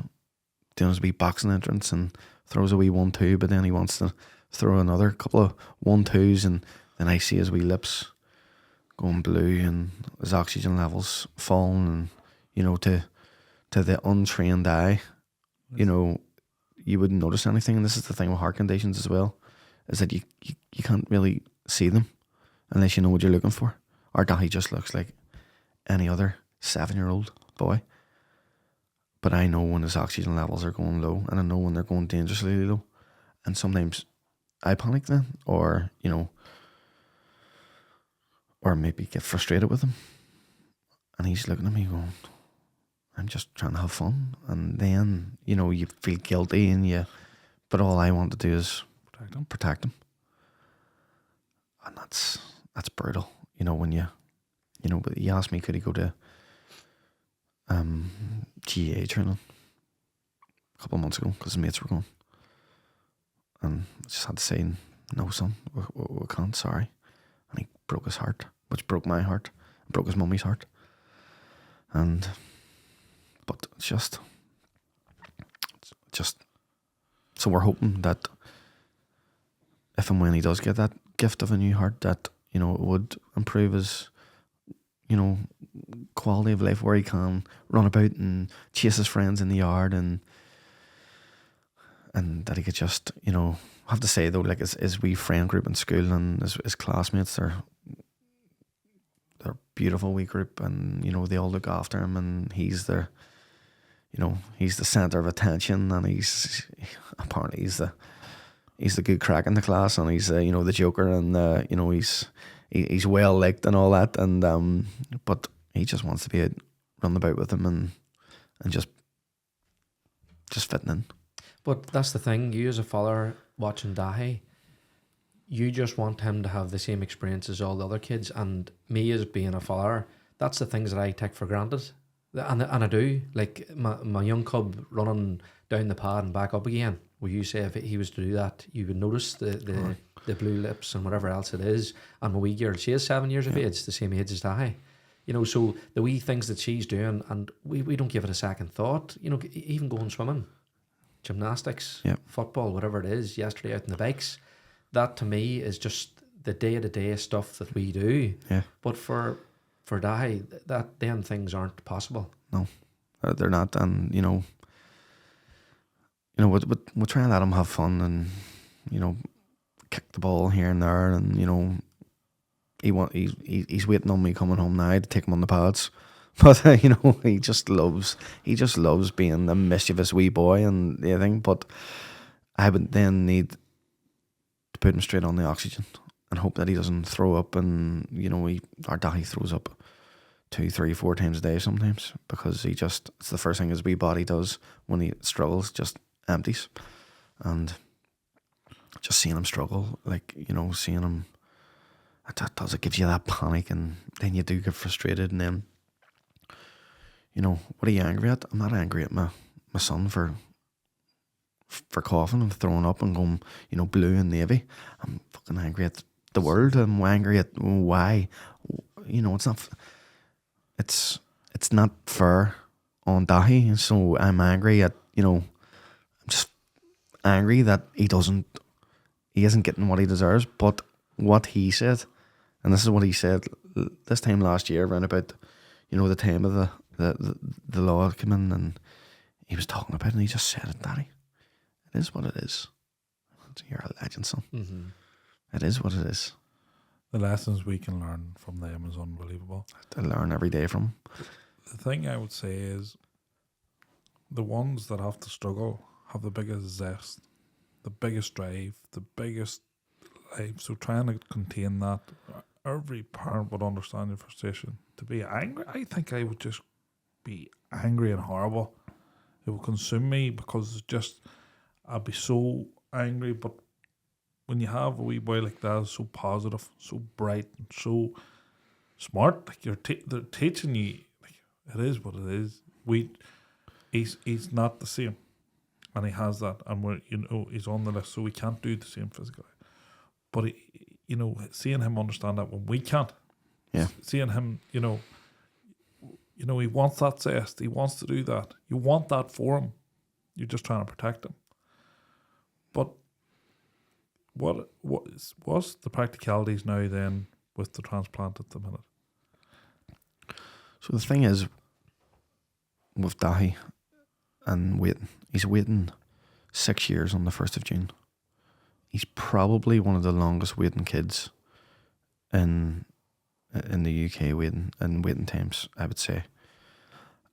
doing his wee boxing entrance and throws a wee 1-2, but then he wants to throw another couple of 1-2s, and then I see his wee lips going blue and his oxygen levels falling, and, to the untrained eye, you wouldn't notice anything. And this is the thing with heart conditions as well, is that you can't really see them unless you know what you're looking for. Our Dahi just looks like any other 7-year-old boy. But I know when his oxygen levels are going low, and I know when they're going dangerously low. And sometimes I panic then, or maybe get frustrated with him. And he's looking at me going, I'm just trying to have fun. And then, you feel guilty, but all I want to do is protect him. And that's brutal, when but he asked me, could he go to GA training a couple of months ago because his mates were going. And I just had to say, no, son, we can't, sorry. And he broke his heart, which broke my heart, broke his mummy's heart. But it's just, so we're hoping that if and when he does get that gift of a new heart, that, it would improve his, quality of life, where he can run about and chase his friends in the yard, and that he could just, I have to say though, like his wee friend group in school and his classmates, they're a beautiful wee group, and they all look after him, and he's the centre of attention, and he's the good crack in the class, and he's the joker, and he's well liked and all that, and but he just wants to be out, run about with him, and just fitting in. But that's the thing, you as a father watching Dahi, you just want him to have the same experience as all the other kids, and me as being a father, that's the things that I take for granted, and I do, like my young cub running down the pad and back up again, where you say if he was to do that, you would notice the blue lips and whatever else it is. And my wee girl, she is 7 years of age, the same age as Dahi. So the wee things that she's doing, and we don't give it a second thought. Even going swimming, gymnastics, football, whatever it is, yesterday out on the bikes, that to me is just the day-to-day stuff that we do. Yeah. But for Dahi, that them things aren't possible. No, they're not. And, we'll try and let him have fun, and, kick the ball here and there, and he's waiting on me coming home now to take him on the pads. But he just loves being the mischievous wee boy and everything. But I would then need to put him straight on the oxygen and hope that he doesn't throw up. And our Dahi throws up 2, 3, 4 times a day sometimes, because it's the first thing his wee body does when he struggles, just empties. And just seeing him struggle, seeing him, it gives you that panic, and then you do get frustrated. And then, what are you angry at? I'm not angry at my son for coughing and throwing up and going, blue and navy. I'm fucking angry at the world. I'm angry at why. It's not fair on Dahi. So I'm angry at, I'm just angry that he isn't getting what he deserves. But what he said, and this is what he said this time last year, around about, the time of the law came in, and he was talking about it, and he just said it, Daddy. It is what it is. You're a legend, son. Mm-hmm. It is what it is. The lessons we can learn from them is unbelievable. I learn every day from them. The thing I would say is, the ones that have to struggle have the biggest zest, the biggest drive, the biggest life. So trying to contain that, every parent would understand your frustration. To be angry, I think I would just be angry and horrible. It would consume me, because I'd be so angry. But when you have a wee boy like that, so positive, so bright, and so smart, like they're teaching you, like, it is what it is. He's not the same, and he has that, and he's on the list, so we can't do the same physically. But seeing him understand that when we can't, seeing him, he wants that zest, he wants to do that. You want that for him. You're just trying to protect him. But what's the practicalities now then with the transplant at the minute? So the thing is, with Dahi and he's waiting 6 years on the 1st of June. He's probably one of the longest waiting kids in the UK waiting times, I would say.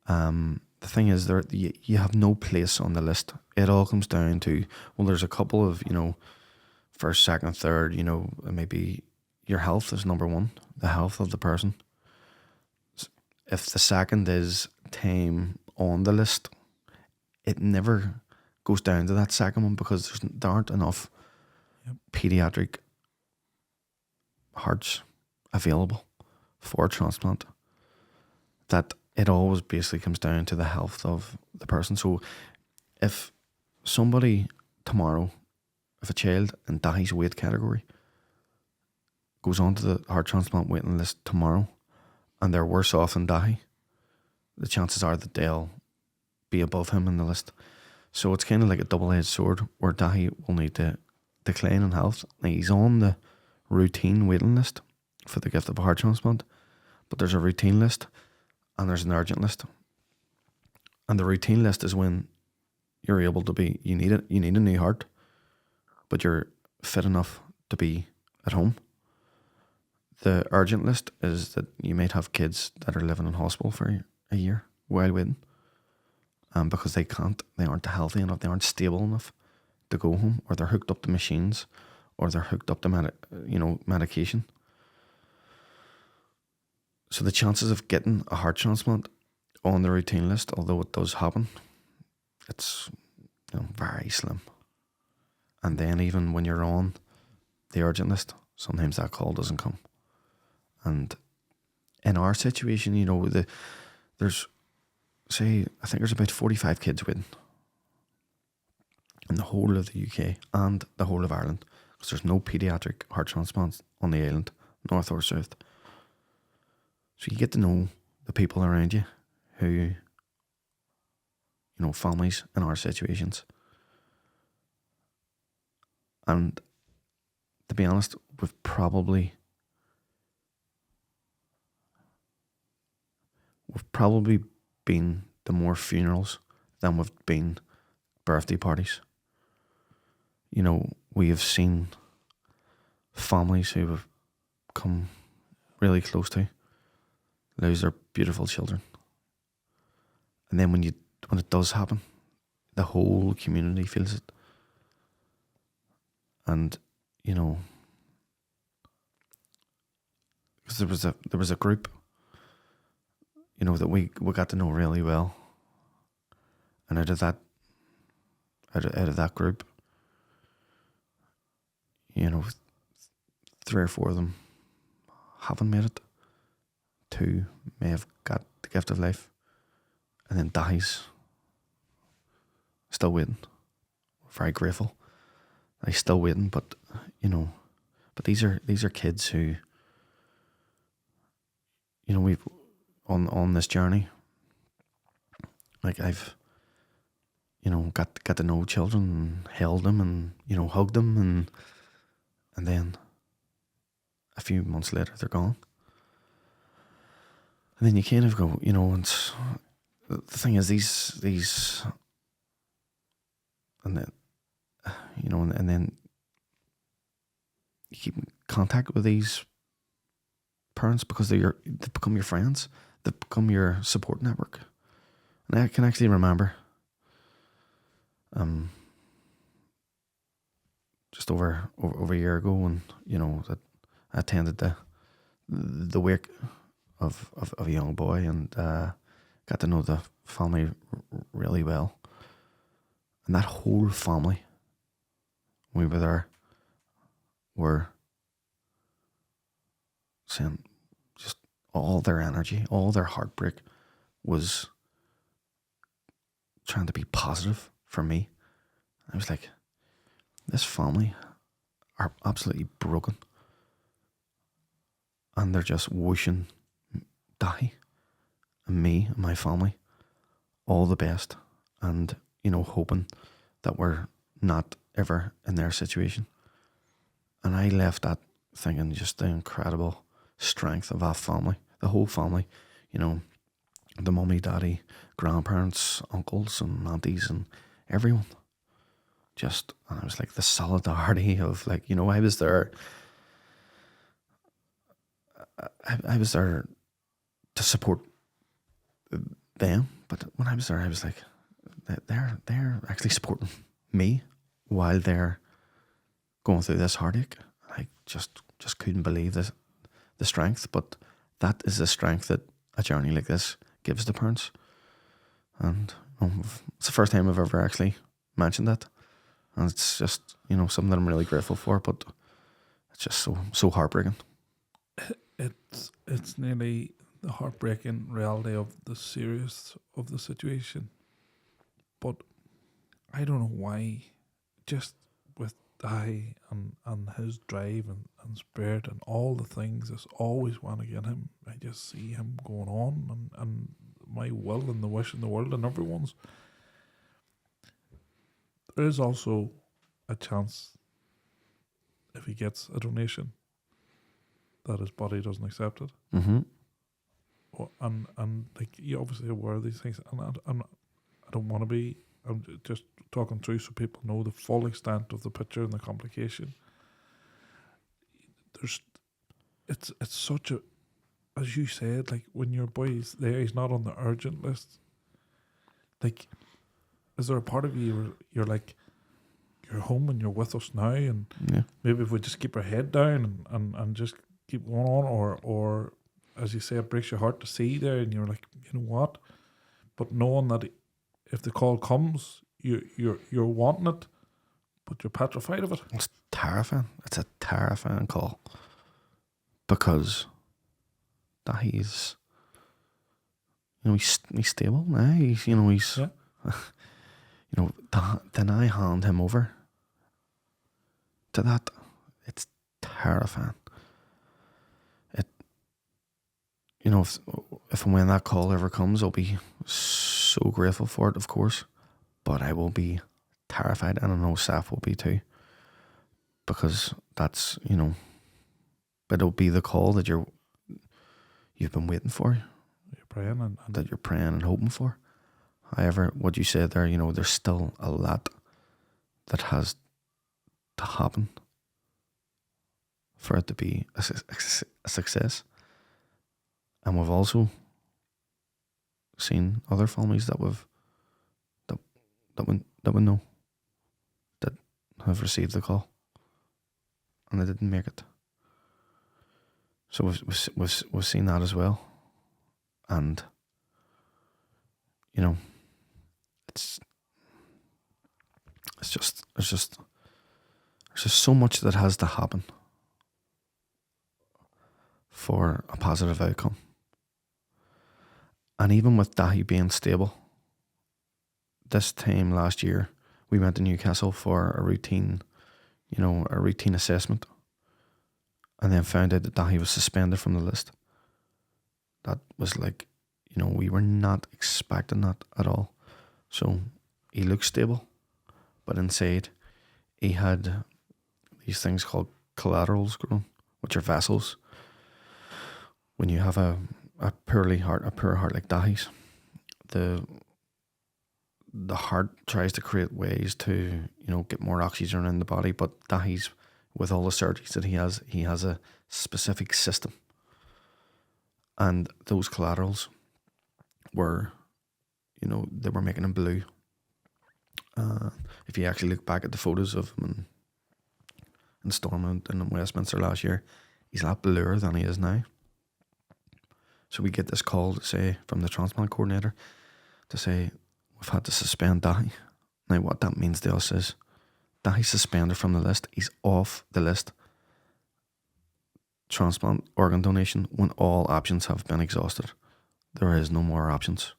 The thing is, you have no place on the list. It all comes down to, well, there's a couple of, first, second, third, maybe your health is number one, the health of the person. If the second is time on the list, it never goes down to that second one, because there aren't enough pediatric hearts available for transplant. That it always basically comes down to the health of the person. So if somebody tomorrow, if a child in Dahi's weight category goes onto the heart transplant waiting list tomorrow, and they're worse off than Dahi, the chances are that they'll be above him in the list. So it's kind of like a double-edged sword, where Dahi will need to decline in health. Now, he's on the routine waiting list for the gift of a heart transplant, but there's a routine list and there's an urgent list. And the routine list is when you're able to be, you need a new heart, but you're fit enough to be at home. The urgent list is that you might have kids that are living in hospital for a year while waiting, because they aren't healthy enough, they aren't stable enough to go home, or they're hooked up to machines, or they're hooked up to medication. So the chances of getting a heart transplant on the routine list, although it does happen, it's very slim. And then even when you're on the urgent list, sometimes that call doesn't come. And in our situation, there's, say, I think there's about 45 kids waiting in the whole of the UK and the whole of Ireland, because there's no paediatric heart transplants on the island, north or south. So you get to know the people around you who, families in our situations. And to be honest, we've probably been to more funerals than we've been birthday parties. We have seen families who have come really close to lose their beautiful children And then when it does happen, the whole community feels it. And, you know, because there was a group, you know, that we got to know really well. And out of that group, you know, 3 or 4 of them haven't made it. 2 may have got the gift of life. And then Dahi's still waiting. We're very grateful. He's still waiting, but you know, these are kids who, you know, we've on this journey. Like I've, you know, got to know children and held them and, you know, hugged them and then a few months later they're gone. And then you kind of go, you know, and the thing is these and then, you know, and then you keep in contact with these parents because they become your friends. They become your support network. And I can actually remember just over a year ago when, you know, that I attended the wake of a young boy and got to know the family really well. And that whole family, when we were there, were saying just all their energy, all their heartbreak was trying to be positive for me. I was like, this family are absolutely broken. And they're just wishing Dahi and me and my family all the best. And, you know, hoping that we're not ever in their situation. And I left that thinking just the incredible strength of that family, the whole family, you know, the mummy, daddy, grandparents, uncles and aunties and everyone. Just, and I was like the solidarity of like, you know, I was there to support them, but when I was there, I was like, they're actually supporting me while they're going through this heartache. I just couldn't believe the strength, but that is the strength that a journey like this gives the parents. And it's the first time I've ever actually mentioned that, and it's just, you know, something that I'm really grateful for, but it's just so heartbreaking. It's nearly the heartbreaking reality of the serious of the situation. But I don't know why, just with Dahi and his drive and spirit and all the things that's always want to get him, I just see him going on and my will and the wish in the world and everyone's. There is also a chance, if he gets a donation, that his body doesn't accept it. Mm-hmm. And like, you're obviously aware of these things, and I don't want to be. I'm just talking through so people know the full extent of the picture and the complication. It's such a, as you said, like when your boy's there, he's not on the urgent list. Like, is there a part of you you're like, you're home and you're with us now, and maybe if we just keep our head down and just keep going on, or as you say, it breaks your heart to see there, and you're like, you know what? But knowing that if the call comes, you're wanting it, but you're petrified of it. It's terrifying. It's a terrifying call because he's, you know, he's stable now. He's, you know, he's, yeah. You know, then I hand him over to that. It's terrifying. You know, if and when that call ever comes, I'll be so grateful for it, of course. But I will be terrified, and I know Saf will be too. Because that's, you know, it'll be the call that you've been waiting for. You're praying and that you're praying and hoping for. However, what you said there, you know, there's still a lot that has to happen for it to be a success. And we've also seen other families that would know, that have received the call and they didn't make it. So we've seen that as well, and you know, it's just there's just so much that has to happen for a positive outcome. And even with Dahi being stable, this time last year we went to Newcastle for a routine assessment, and then found out that Dahi was suspended from the list. That was like, we were not expecting that at all. So he looked stable, but inside he had these things called collaterals growing, which are vessels. When you have a poor heart like Dahi's, the heart tries to create ways to, get more oxygen in the body, but Dahi's, with all the surgeries that he has a specific system. And those collaterals were, they were making him blue. If you actually look back at the photos of him in Stormont and in Westminster last year, he's a lot bluer than he is now. So we get this call to say, from the transplant coordinator, to say, we've had to suspend Dahi. Now what that means to us is, Dahi's suspended from the list. He's off the list. Transplant organ donation, when all options have been exhausted. There is no more options.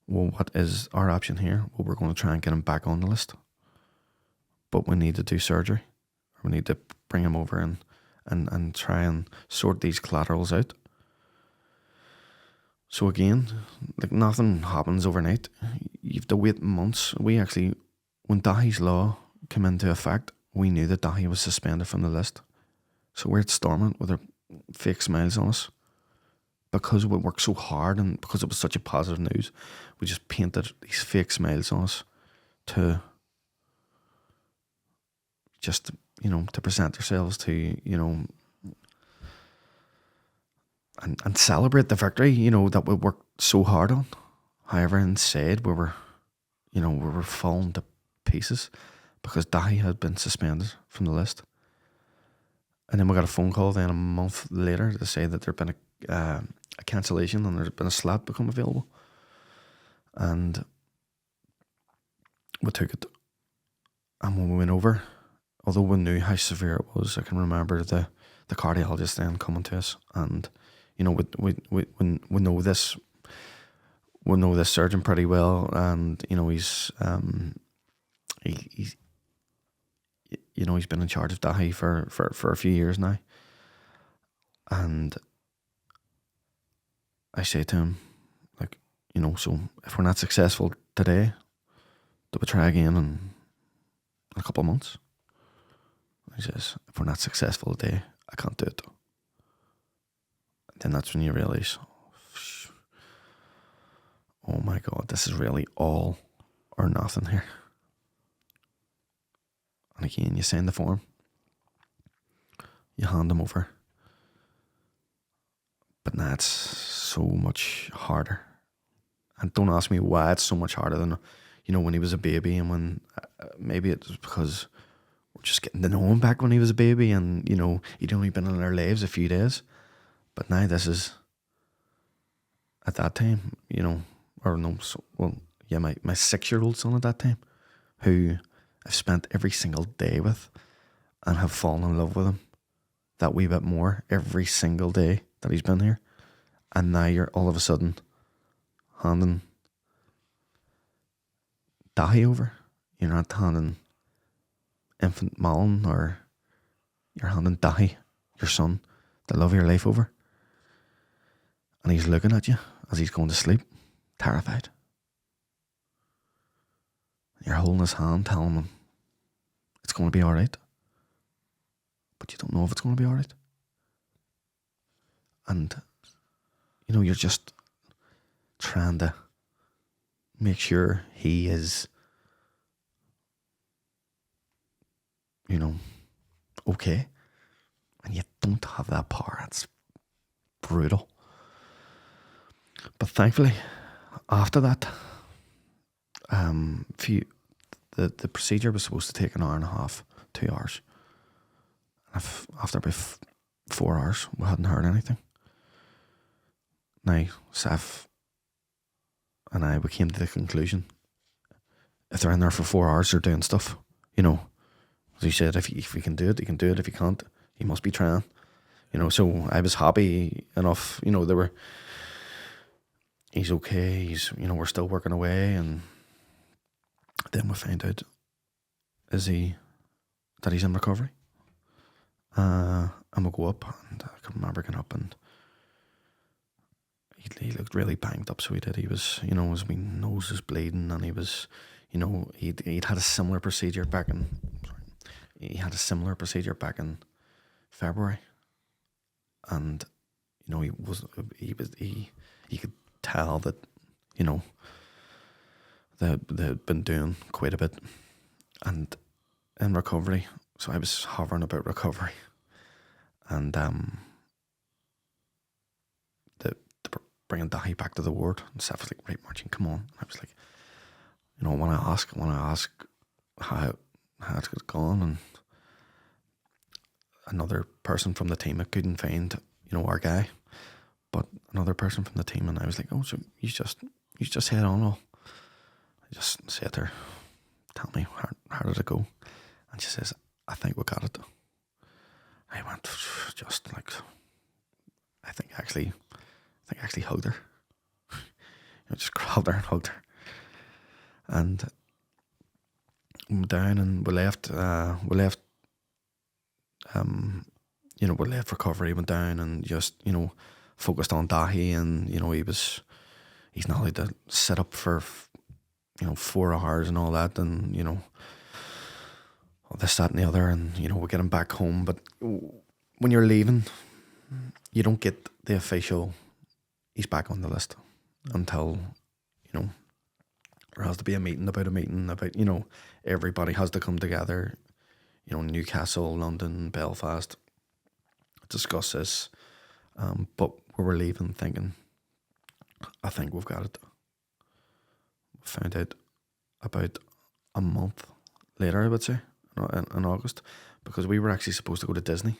Well, what is our option here? Well, we're going to try and get him back on the list. But we need to do surgery. We need to bring him over and try and sort these collaterals out. So again, like, nothing happens overnight. You have to wait months. When Dahi's law came into effect, we knew that Dahi was suspended from the list. So we're at Stormont with our fake smiles on us. Because we worked so hard and because it was such a positive news, we just painted these fake smiles on us to just, to present ourselves to, and celebrate the victory, that we worked so hard on. However, inside we were falling to pieces because Dahi had been suspended from the list. And then we got a phone call then a month later to say that there'd been a cancellation and there'd been a slot become available. And we took it. And when we went over, although we knew how severe it was, I can remember the cardiologist then coming to us, and we know this surgeon pretty well, and he's been in charge of Dahi for a few years now. And I say to him, like, so if we're not successful today, do we try again in a couple of months? He says, if we're not successful today, I can't do it. Then that's when you realise, oh my God, this is really all or nothing here. And again, you sign the form, you hand them over. But now it's so much harder. And don't ask me why it's so much harder than, when he was a baby, and when maybe it was because we're just getting to know him back when he was a baby, and, he'd only been in our lives a few days. But now this is, at that time, my 6-year-old son at that time, who I've spent every single day with and have fallen in love with him that wee bit more every single day that he's been here. And now you're all of a sudden handing Dahi over. You're not handing infant Malin, or you're handing Dahi, your son, the love of your life, over. And he's looking at you as he's going to sleep, terrified. You're holding his hand, telling him it's going to be alright. But you don't know if it's going to be alright. And, you're just trying to make sure he is, okay. And you don't have that power. It's brutal. But thankfully, after that, the procedure was supposed to take an hour and a half, 2 hours. After about 4 hours, we hadn't heard anything. Now, Seth and I, we came to the conclusion, if they're in there for 4 hours, they're doing stuff, you know. As he said, if we can do it, he can do it. If he can't, he must be trying, you know. So I was happy enough, you know, he's okay, we're still working away. And then we found out, that he's in recovery. And we'll go up, and I can remember getting up, and he looked really banged up, so he did. He was, you know, his nose was bleeding, and he was, you know, he'd had a similar procedure back in February, and you know, he could tell that, you know, they'd been doing quite a bit, and in recovery. So I was hovering about recovery, and the bringing Dahi back to the ward, and Seth was like, right, Mairtin, come on. And I was like, you know, I want to ask how it's gone, and another person from the team, I couldn't find, you know, our guy, but another person from the team, and I was like, oh, so you just head on all. I just said to her, tell me, how did it go? And she says, I think we got it. I went, just like, I think actually hugged her. I just grabbed her and hugged her. And we went down, and we left recovery, went down, and just, you know, focused on Dahi. And, you know, he's not allowed to sit up for, you know, 4 hours and all that, and, you know, this, that and the other, and, you know, we get him back home. But when you're leaving, you don't get the official, he's back on the list, until, you know, there has to be a meeting about, you know, everybody has to come together, you know, Newcastle, London, Belfast, discuss this. But we were leaving thinking, I think we've got it. We found out about a month later, I would say, in August, because we were actually supposed to go to Disney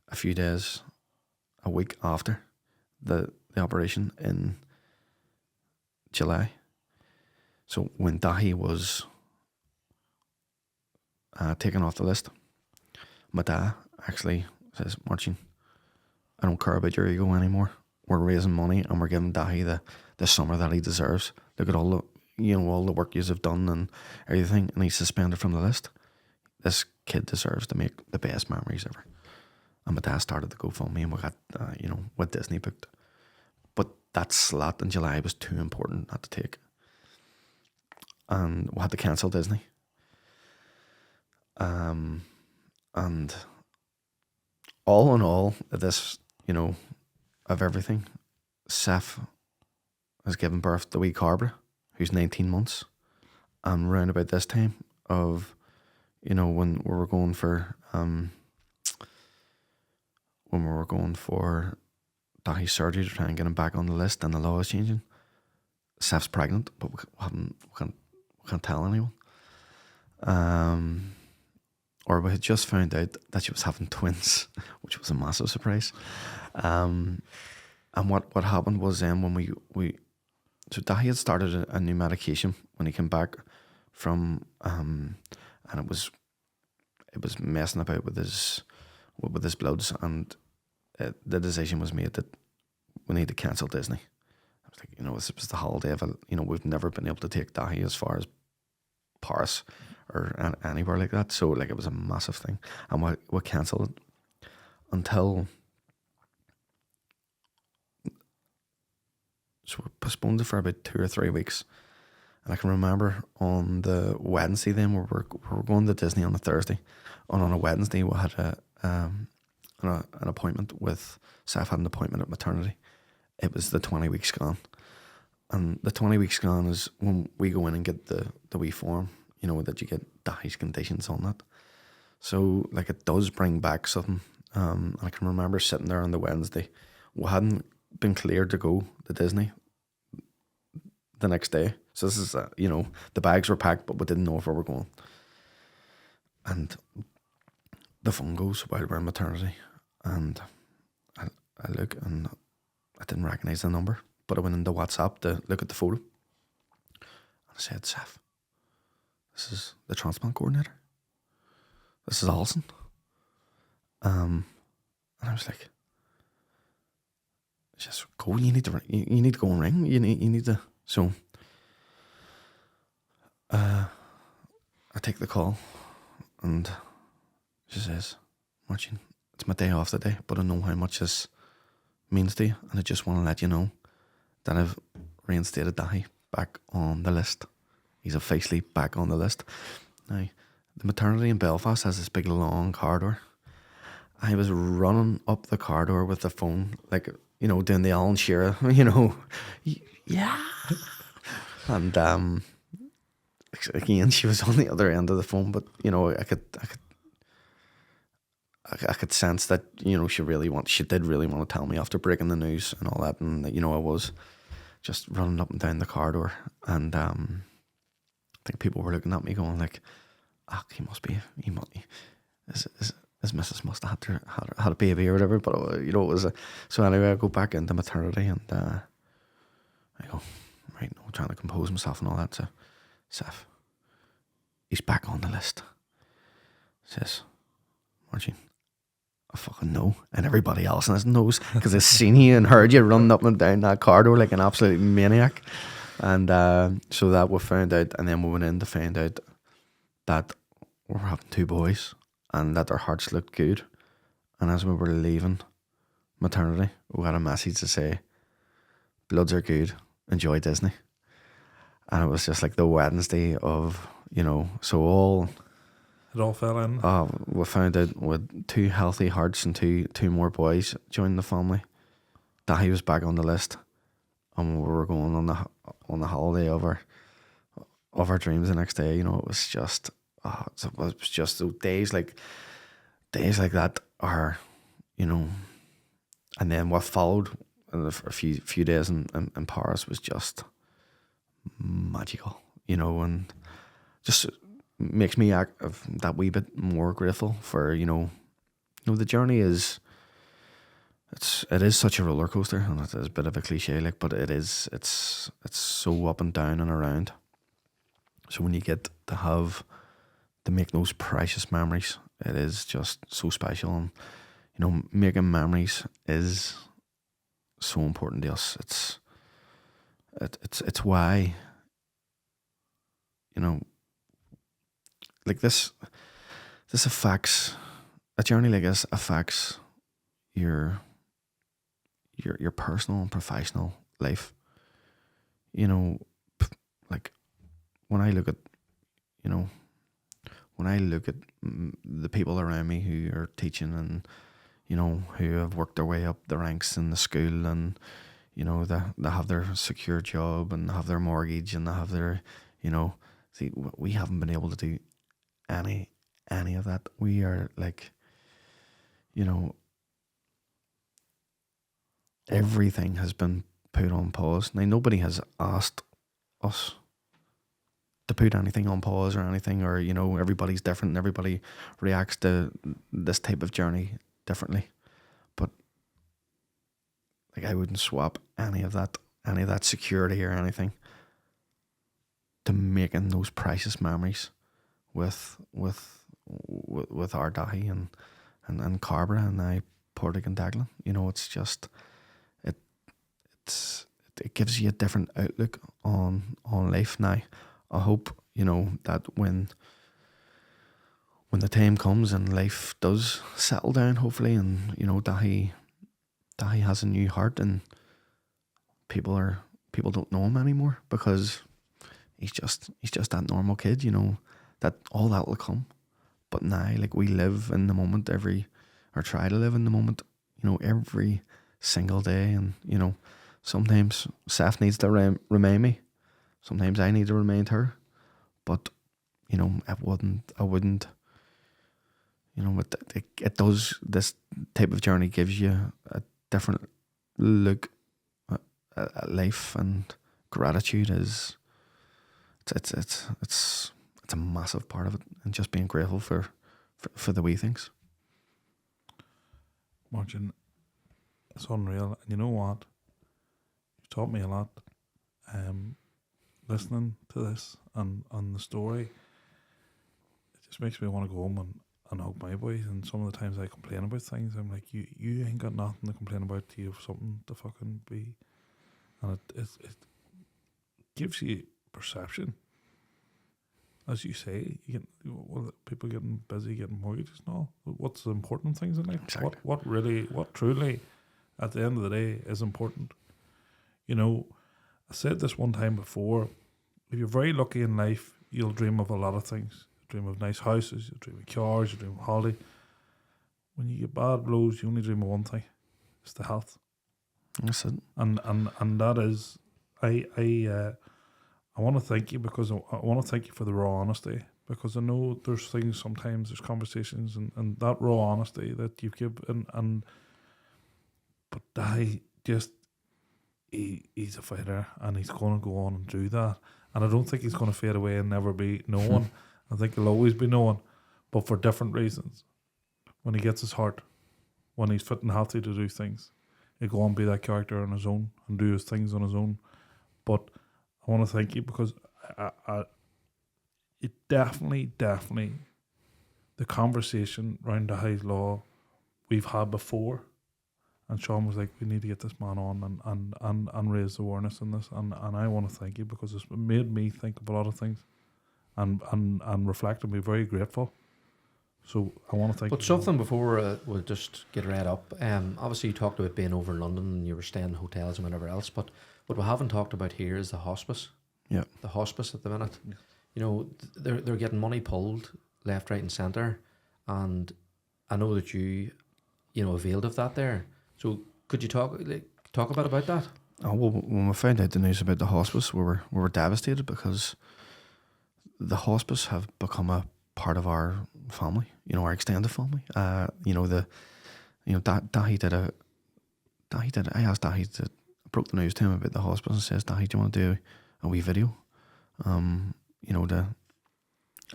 a week after the operation in July. So when Dahi was taken off the list, my dad actually says, Mairtin, I don't care about your ego anymore. We're raising money, and we're giving Dahi the summer that he deserves. Look at all the work you have done and everything, and he's suspended from the list. This kid deserves to make the best memories ever. And my dad started the GoFundMe, and we got, with Disney booked. But that slot in July was too important not to take. And we had to cancel Disney. And all in all, this, you know, of everything, Seth has given birth to wee Carbra, who's 19 months. And round about this time of, you know, when we were going for Dahi's surgery to try and get him back on the list, and the law is changing, Seth's pregnant, but we can't tell anyone. Or we had just found out that she was having twins, which was a massive surprise. And what happened was then when so Dahi had started a new medication when he came back from, and it was messing about with his bloods, and the decision was made that we need to cancel Disney. I was like, you know, this was the holiday of, you know, we've never been able to take Dahi as far as Paris or anywhere like that, so like it was a massive thing, and we cancelled it until, so we postponed it for about 2 or 3 weeks. And I can remember on the Wednesday then, we were going to Disney on a Thursday, and on a Wednesday we had an appointment with, Seth had an appointment at maternity. It was the 20-week scan, and the 20-week scan is when we go in and get the wee form, you know, that you get Dahi's conditions on that. So like it does bring back something. I can remember sitting there on the Wednesday. We hadn't been cleared to go to Disney the next day. So this is, the bags were packed, but we didn't know if we were going. And the phone goes while we're in maternity, and I look, and I didn't recognise the number, but I went into WhatsApp to look at the photo. And I said, Seth, this is the transplant coordinator. This is Alison. And I was like, just go. You need to go and ring. You need to. So I take the call, and she says, Martin, it's my day off today, but I know how much this means to you, and I just want to let you know that I've reinstated Dahi back on the list. He's officially back on the list. Now, the maternity in Belfast has this big long corridor. I was running up the corridor with the phone, like, doing the Alan Shearer, yeah. And again, she was on the other end of the phone, but I could sense that she did really want to tell me after breaking the news and all that, and I was just running up and down the corridor, and I think people were looking at me going like, his missus must have had a baby or whatever, but it was so anyway. I go back into maternity, and I go, right, no, trying to compose myself and all that. So, Seth, he's back on the list. Says, Martin, I fucking know, and everybody else knows, because I've seen you and heard you running up and down that corridor like an absolute maniac. And so that we found out, and then we went in to find out that we're having 2 boys, and that their hearts looked good. And as we were leaving maternity, we got a message to say, bloods are good, enjoy Disney. And it was just like the Wednesday of, so all... It all fell in. We found out with 2 healthy hearts and two more boys joined the family. Dahi was back on the list, and we were going on the holiday of our dreams the next day. It was just... it was just those days like that are, and then what followed a few days in Paris was just magical, and just makes me act that wee bit more grateful for, the journey is, it is such a roller coaster, and it is a bit of a cliche, like, but it's so up and down and around. So when you get to make those precious memories, it is just so special. And making memories is so important to us. It's why, like this affects, a journey like this affects your personal and professional life. Like when I look at the people around me who are teaching, and who have worked their way up the ranks in the school, and they have their secure job, and they have their mortgage, and they have their see, we haven't been able to do any of that. We are like, everything has been put on pause. Now, nobody has asked us to put anything on pause or anything, or everybody's different and everybody reacts to this type of journey differently, but like, I wouldn't swap any of that security or anything to making those precious memories with our Dahi and Carbra and now Portig and Daglin. It's just it gives you a different outlook on life now. I hope, that when the time comes and life does settle down, hopefully, and, Dahi has a new heart, and people don't know him anymore, because he's just that normal kid, that all that will come. But now, like, we live in the moment or try to live in the moment, every single day. And, sometimes Seth needs to remind me. Sometimes I need to remind her, but I wouldn't. It does. This type of journey gives you a different look at life, and gratitude is it's a massive part of it, and just being grateful for the wee things. Martin, it's unreal. And you know what? You've taught me a lot. Listening to this and the story, it just makes me want to go home and hug my boys. And some of the times I complain about things, I'm like, you ain't got nothing to complain about. You have something to fucking be. And it gives you perception. As you say, people getting busy, getting mortgages and all. What's the important things in life? Exactly. What truly, at the end of the day, is important? You know, I said this one time before. If you're very lucky in life, you'll dream of a lot of things. You dream of nice houses, you dream of cars, you dream of holiday. When you get bad blows, you only dream of one thing: it's the health. That's it. And that is, I want to thank you, because I want to thank you for the raw honesty, because I know there's things sometimes, there's conversations and that raw honesty that you've given, but Dahi just, he's a fighter, and he's going to go on and do that, and I don't think he's going to fade away and never be known. I think he'll always be known, but for different reasons. When he gets his heart, when he's fit and healthy to do things, he'll go on and be that character on his own and do his things on his own. But I want to thank you, because it definitely, the conversation around Dahi's law we've had before, and Sean was like, we need to get this man on and raise awareness in this, and I want to thank you, because it's made me think of a lot of things and reflect and be very grateful. So I want to thank you. But something before we'll just get right up. Obviously you talked about being over in London and you were staying in hotels and whatever else, but what we haven't talked about here is the hospice. Yeah. The hospice at the minute. You know, they're getting money pulled left, right and centre, and I know that you availed of that there. So could you talk about that? Oh, well, when we found out the news about the hospice, we were devastated, because the hospice have become a part of our family, our extended family. Dahi did I asked Dahi to, broke the news to him about the hospice, and says, Dahi, do you want to do a wee video, to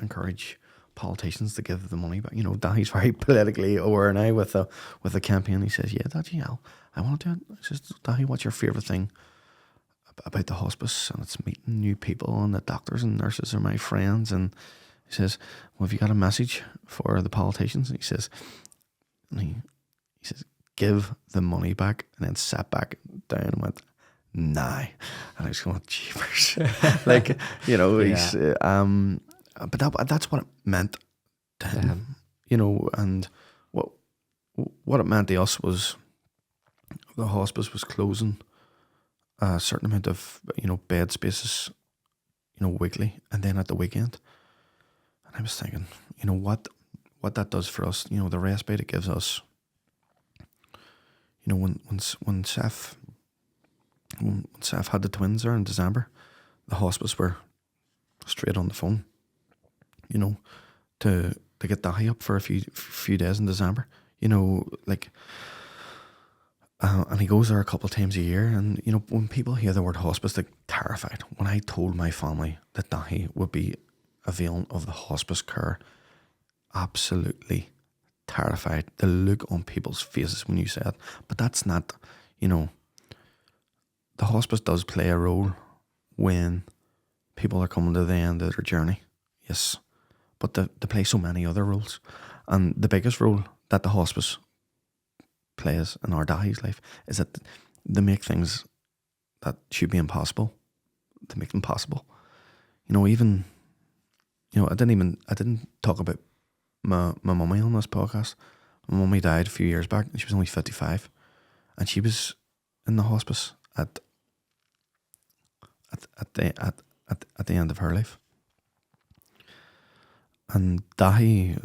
encourage politicians to give the money back? Dahi's very politically aware now with the campaign. He says, yeah, Dahi, I want to do it. I says, Dahi, what's your favourite thing about the hospice? And it's meeting new people, and the doctors and nurses are my friends. And he says, well, have you got a message for the politicians? And he says, give the money back, and then sat back down and went, nah. And I was going, jeepers. He's, but that's what it meant to him, and what it meant to us was the hospice was closing a certain amount of, bed spaces, weekly, and then at the weekend. And I was thinking, what that does for us, the respite it gives us. When Seth had the twins there in December, the hospice were straight on the phone, to get Dahi up for a few days in December, and he goes there a couple of times a year. And when people hear the word hospice, they're terrified. When I told my family that Dahi would be availing of the hospice care, absolutely terrified. The look on people's faces when you say it. But that's not, the hospice does play a role when people are coming to the end of their journey. Yes. But they play so many other roles. And the biggest role that the hospice plays in our Dahi's life is that they make things that should be impossible, to make them possible. I didn't talk about my mummy on this podcast. My mummy died a few years back, and she was only 55, and she was in the hospice at the end of her life. And Dahi,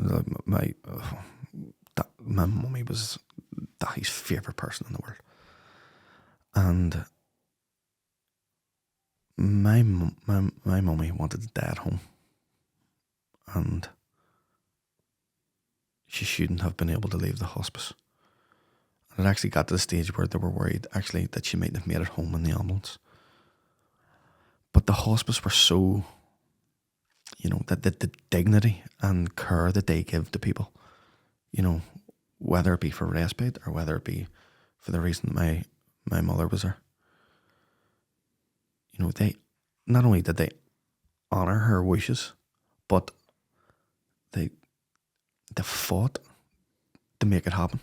my mummy was Dahi's favourite person in the world, and my mummy wanted to die at home, and she shouldn't have been able to leave the hospice. And it actually got to the stage where they were worried actually that she might have made it home in the ambulance. But the hospice were so, you know, that the dignity and care that they give to people, you know, whether it be for respite or whether it be for the reason my mother was there. You know, they not only did they honour her wishes, but they fought to make it happen.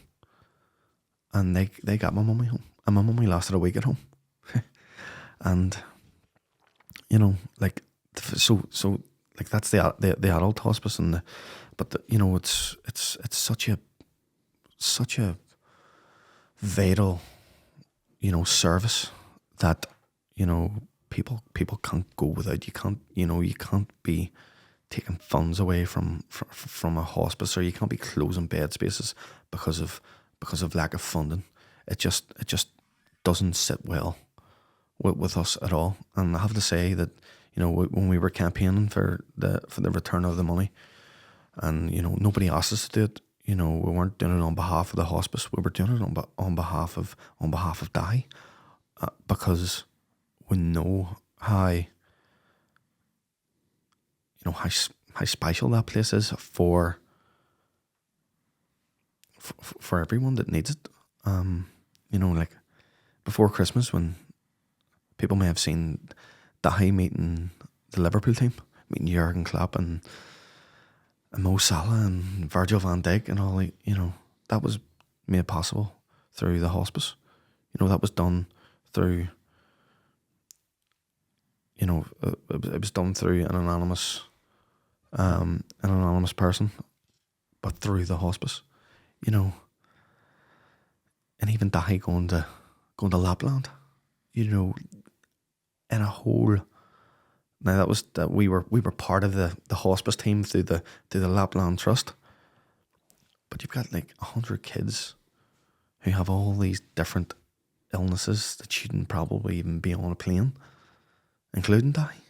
And they got my mummy home. And my mummy lasted a week at home. And, you know, like, so like that's the adult hospice, and you know, it's such a vital, you know, service that, you know, people can't go without. You can't be taking funds away from a hospice, or you can't be closing bed spaces because of lack of funding. It just doesn't sit well with us at all. And I have to say that, you know, when we were campaigning for the return of the money, and, you know, nobody asked us to do it. You know, we weren't doing it on behalf of the hospice. We were doing it on behalf of Dahi, because we know how, you know, how special that place is for everyone that needs it. You know, like before Christmas, when people may have seen Dahi meeting the Liverpool team, meeting Jurgen Klopp and Mo Salah and Virgil van Dijk and all, you know, that was made possible through the hospice. You know, that was done through, you know, it was done through an anonymous person, but through the hospice, you know. And even Dahi going to Lapland, you know, in a whole. Now that we were part of the hospice team through the Lapland Trust, but you've got like 100 kids who have all these different illnesses that shouldn't probably even be on a plane, including Dahi.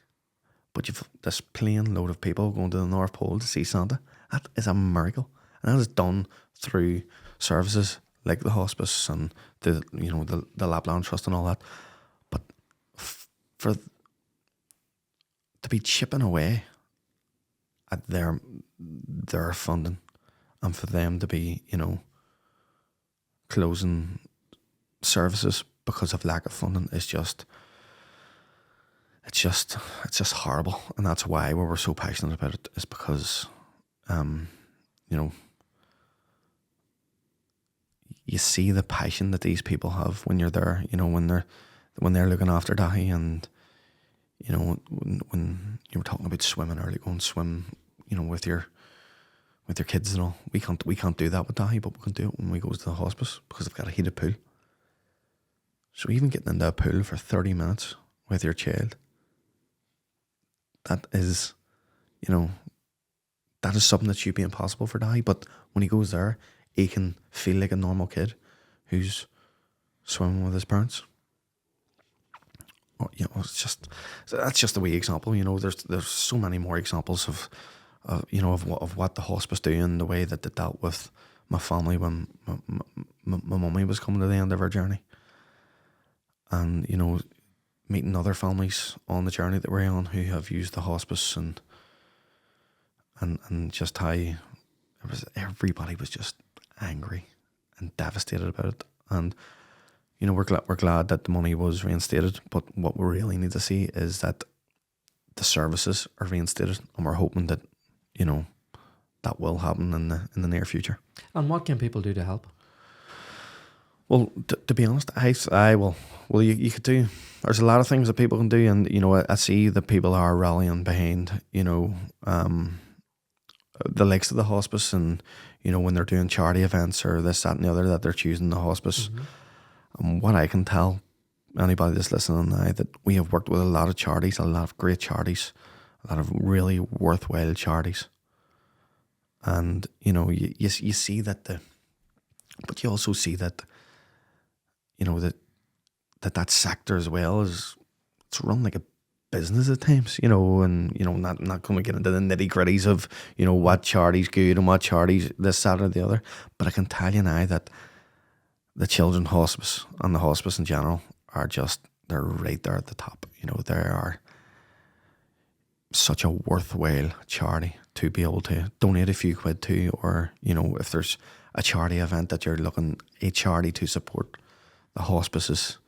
But you've this plane load of people going to the North Pole to see Santa. That is a miracle, and that is done through services like the hospice and the Lapland Trust and all that. But for to be chipping away at their funding, and for them to be, you know, closing services because of lack of funding is just horrible. And that's why we were so passionate about it, is because you know, you see the passion that these people have when you're there, you know, when they're looking after Dahi. And, you know, when you were talking about swimming earlier, going swim, you know, with your kids and all. We can't do that with Dahi, but we can do it when we go to the hospice because they've got a heated pool. So even getting into a pool for 30 minutes with your child, that is, you know, that is something that should be impossible for Dahi. But when he goes there, he can feel like a normal kid who's swimming with his parents. Or, you know, that's just a wee example. You know, there's so many more examples of you know, of what the hospice do, and the way that they dealt with my family when my mummy was coming to the end of her journey. And, you know, meeting other families on the journey that we're on who have used the hospice, and just how everybody was just angry and devastated about it. And, you know, we're glad that the money was reinstated, but what we really need to see is that the services are reinstated, and we're hoping that, you know, that will happen in the near future. And what can people do to help? Well, to be honest, you could do. There's a lot of things that people can do, and, you know, I see that people are rallying behind, you know, the likes of the hospice, and, you know, when they're doing charity events or this, that, and the other, that they're choosing the hospice. Mm-hmm. And what I can tell anybody that's listening now, that we have worked with a lot of charities, a lot of great charities, a lot of really worthwhile charities. And, you know, you see that but you also see that, you know, that sector as well it's run like a business at times, you know. And, you know, not going to get into the nitty gritties of, you know, what charity's good and what charity's this, that, or the other. But I can tell you now that the children's hospice and the hospice in general are they're right there at the top. You know, they are such a worthwhile charity to be able to donate a few quid to, or, you know, if there's a charity event that you're looking, a charity to support, the hospice is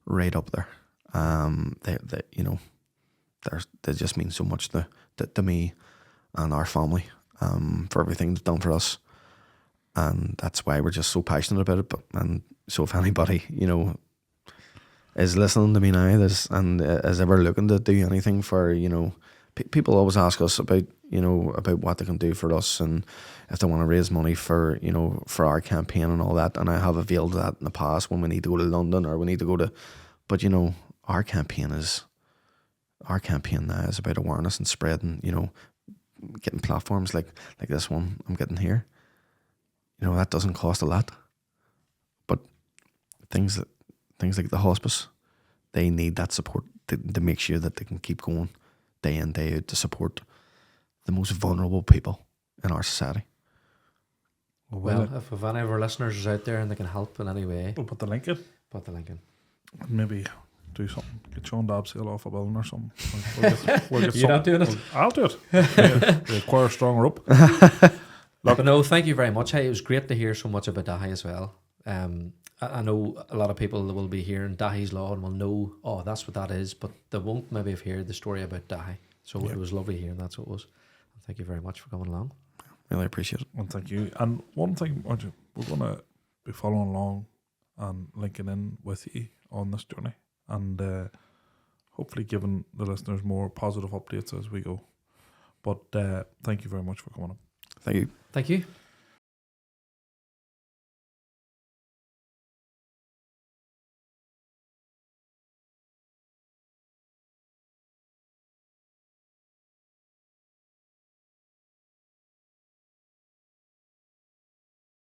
right up there. They you know, they just mean so much to me and our family, for everything they've done for us. And that's why we're just so passionate about it. And so if anybody, you know, is listening to me now and is ever looking to do anything for, you know, people always ask us about, you know, about what they can do for us, and if they want to raise money for, you know, for our campaign and all that. And I have availed that in the past when we need to go to London or we need to go to, but, you know, our campaign now is about awareness and spreading, you know, getting platforms like this one I'm getting here. You know, that doesn't cost a lot, but things like the hospice, they need that support to make sure that they can keep going day in, day out, to support the most vulnerable people in our society. Well, if any of our listeners is out there and they can help in any way, we'll put the link in. Maybe do something. Get Sean Dobsale off a building or something. We'll get You're not doing it? I'll do it. We'll acquire a strong rope. But no, thank you very much. Hey, it was great to hear so much about Dahi as well. I know a lot of people will be hearing Dahi's Law and will know, oh, that's what that is, but they won't maybe have heard the story about Dahi. So it was lovely hearing that's what it was. And thank you very much for coming along. Really appreciate it. Well, thank you. And one thing, we're going to be following along and linking in with you on this journey, and hopefully giving the listeners more positive updates as we go. But thank you very much for coming up. Thank you. Thank you.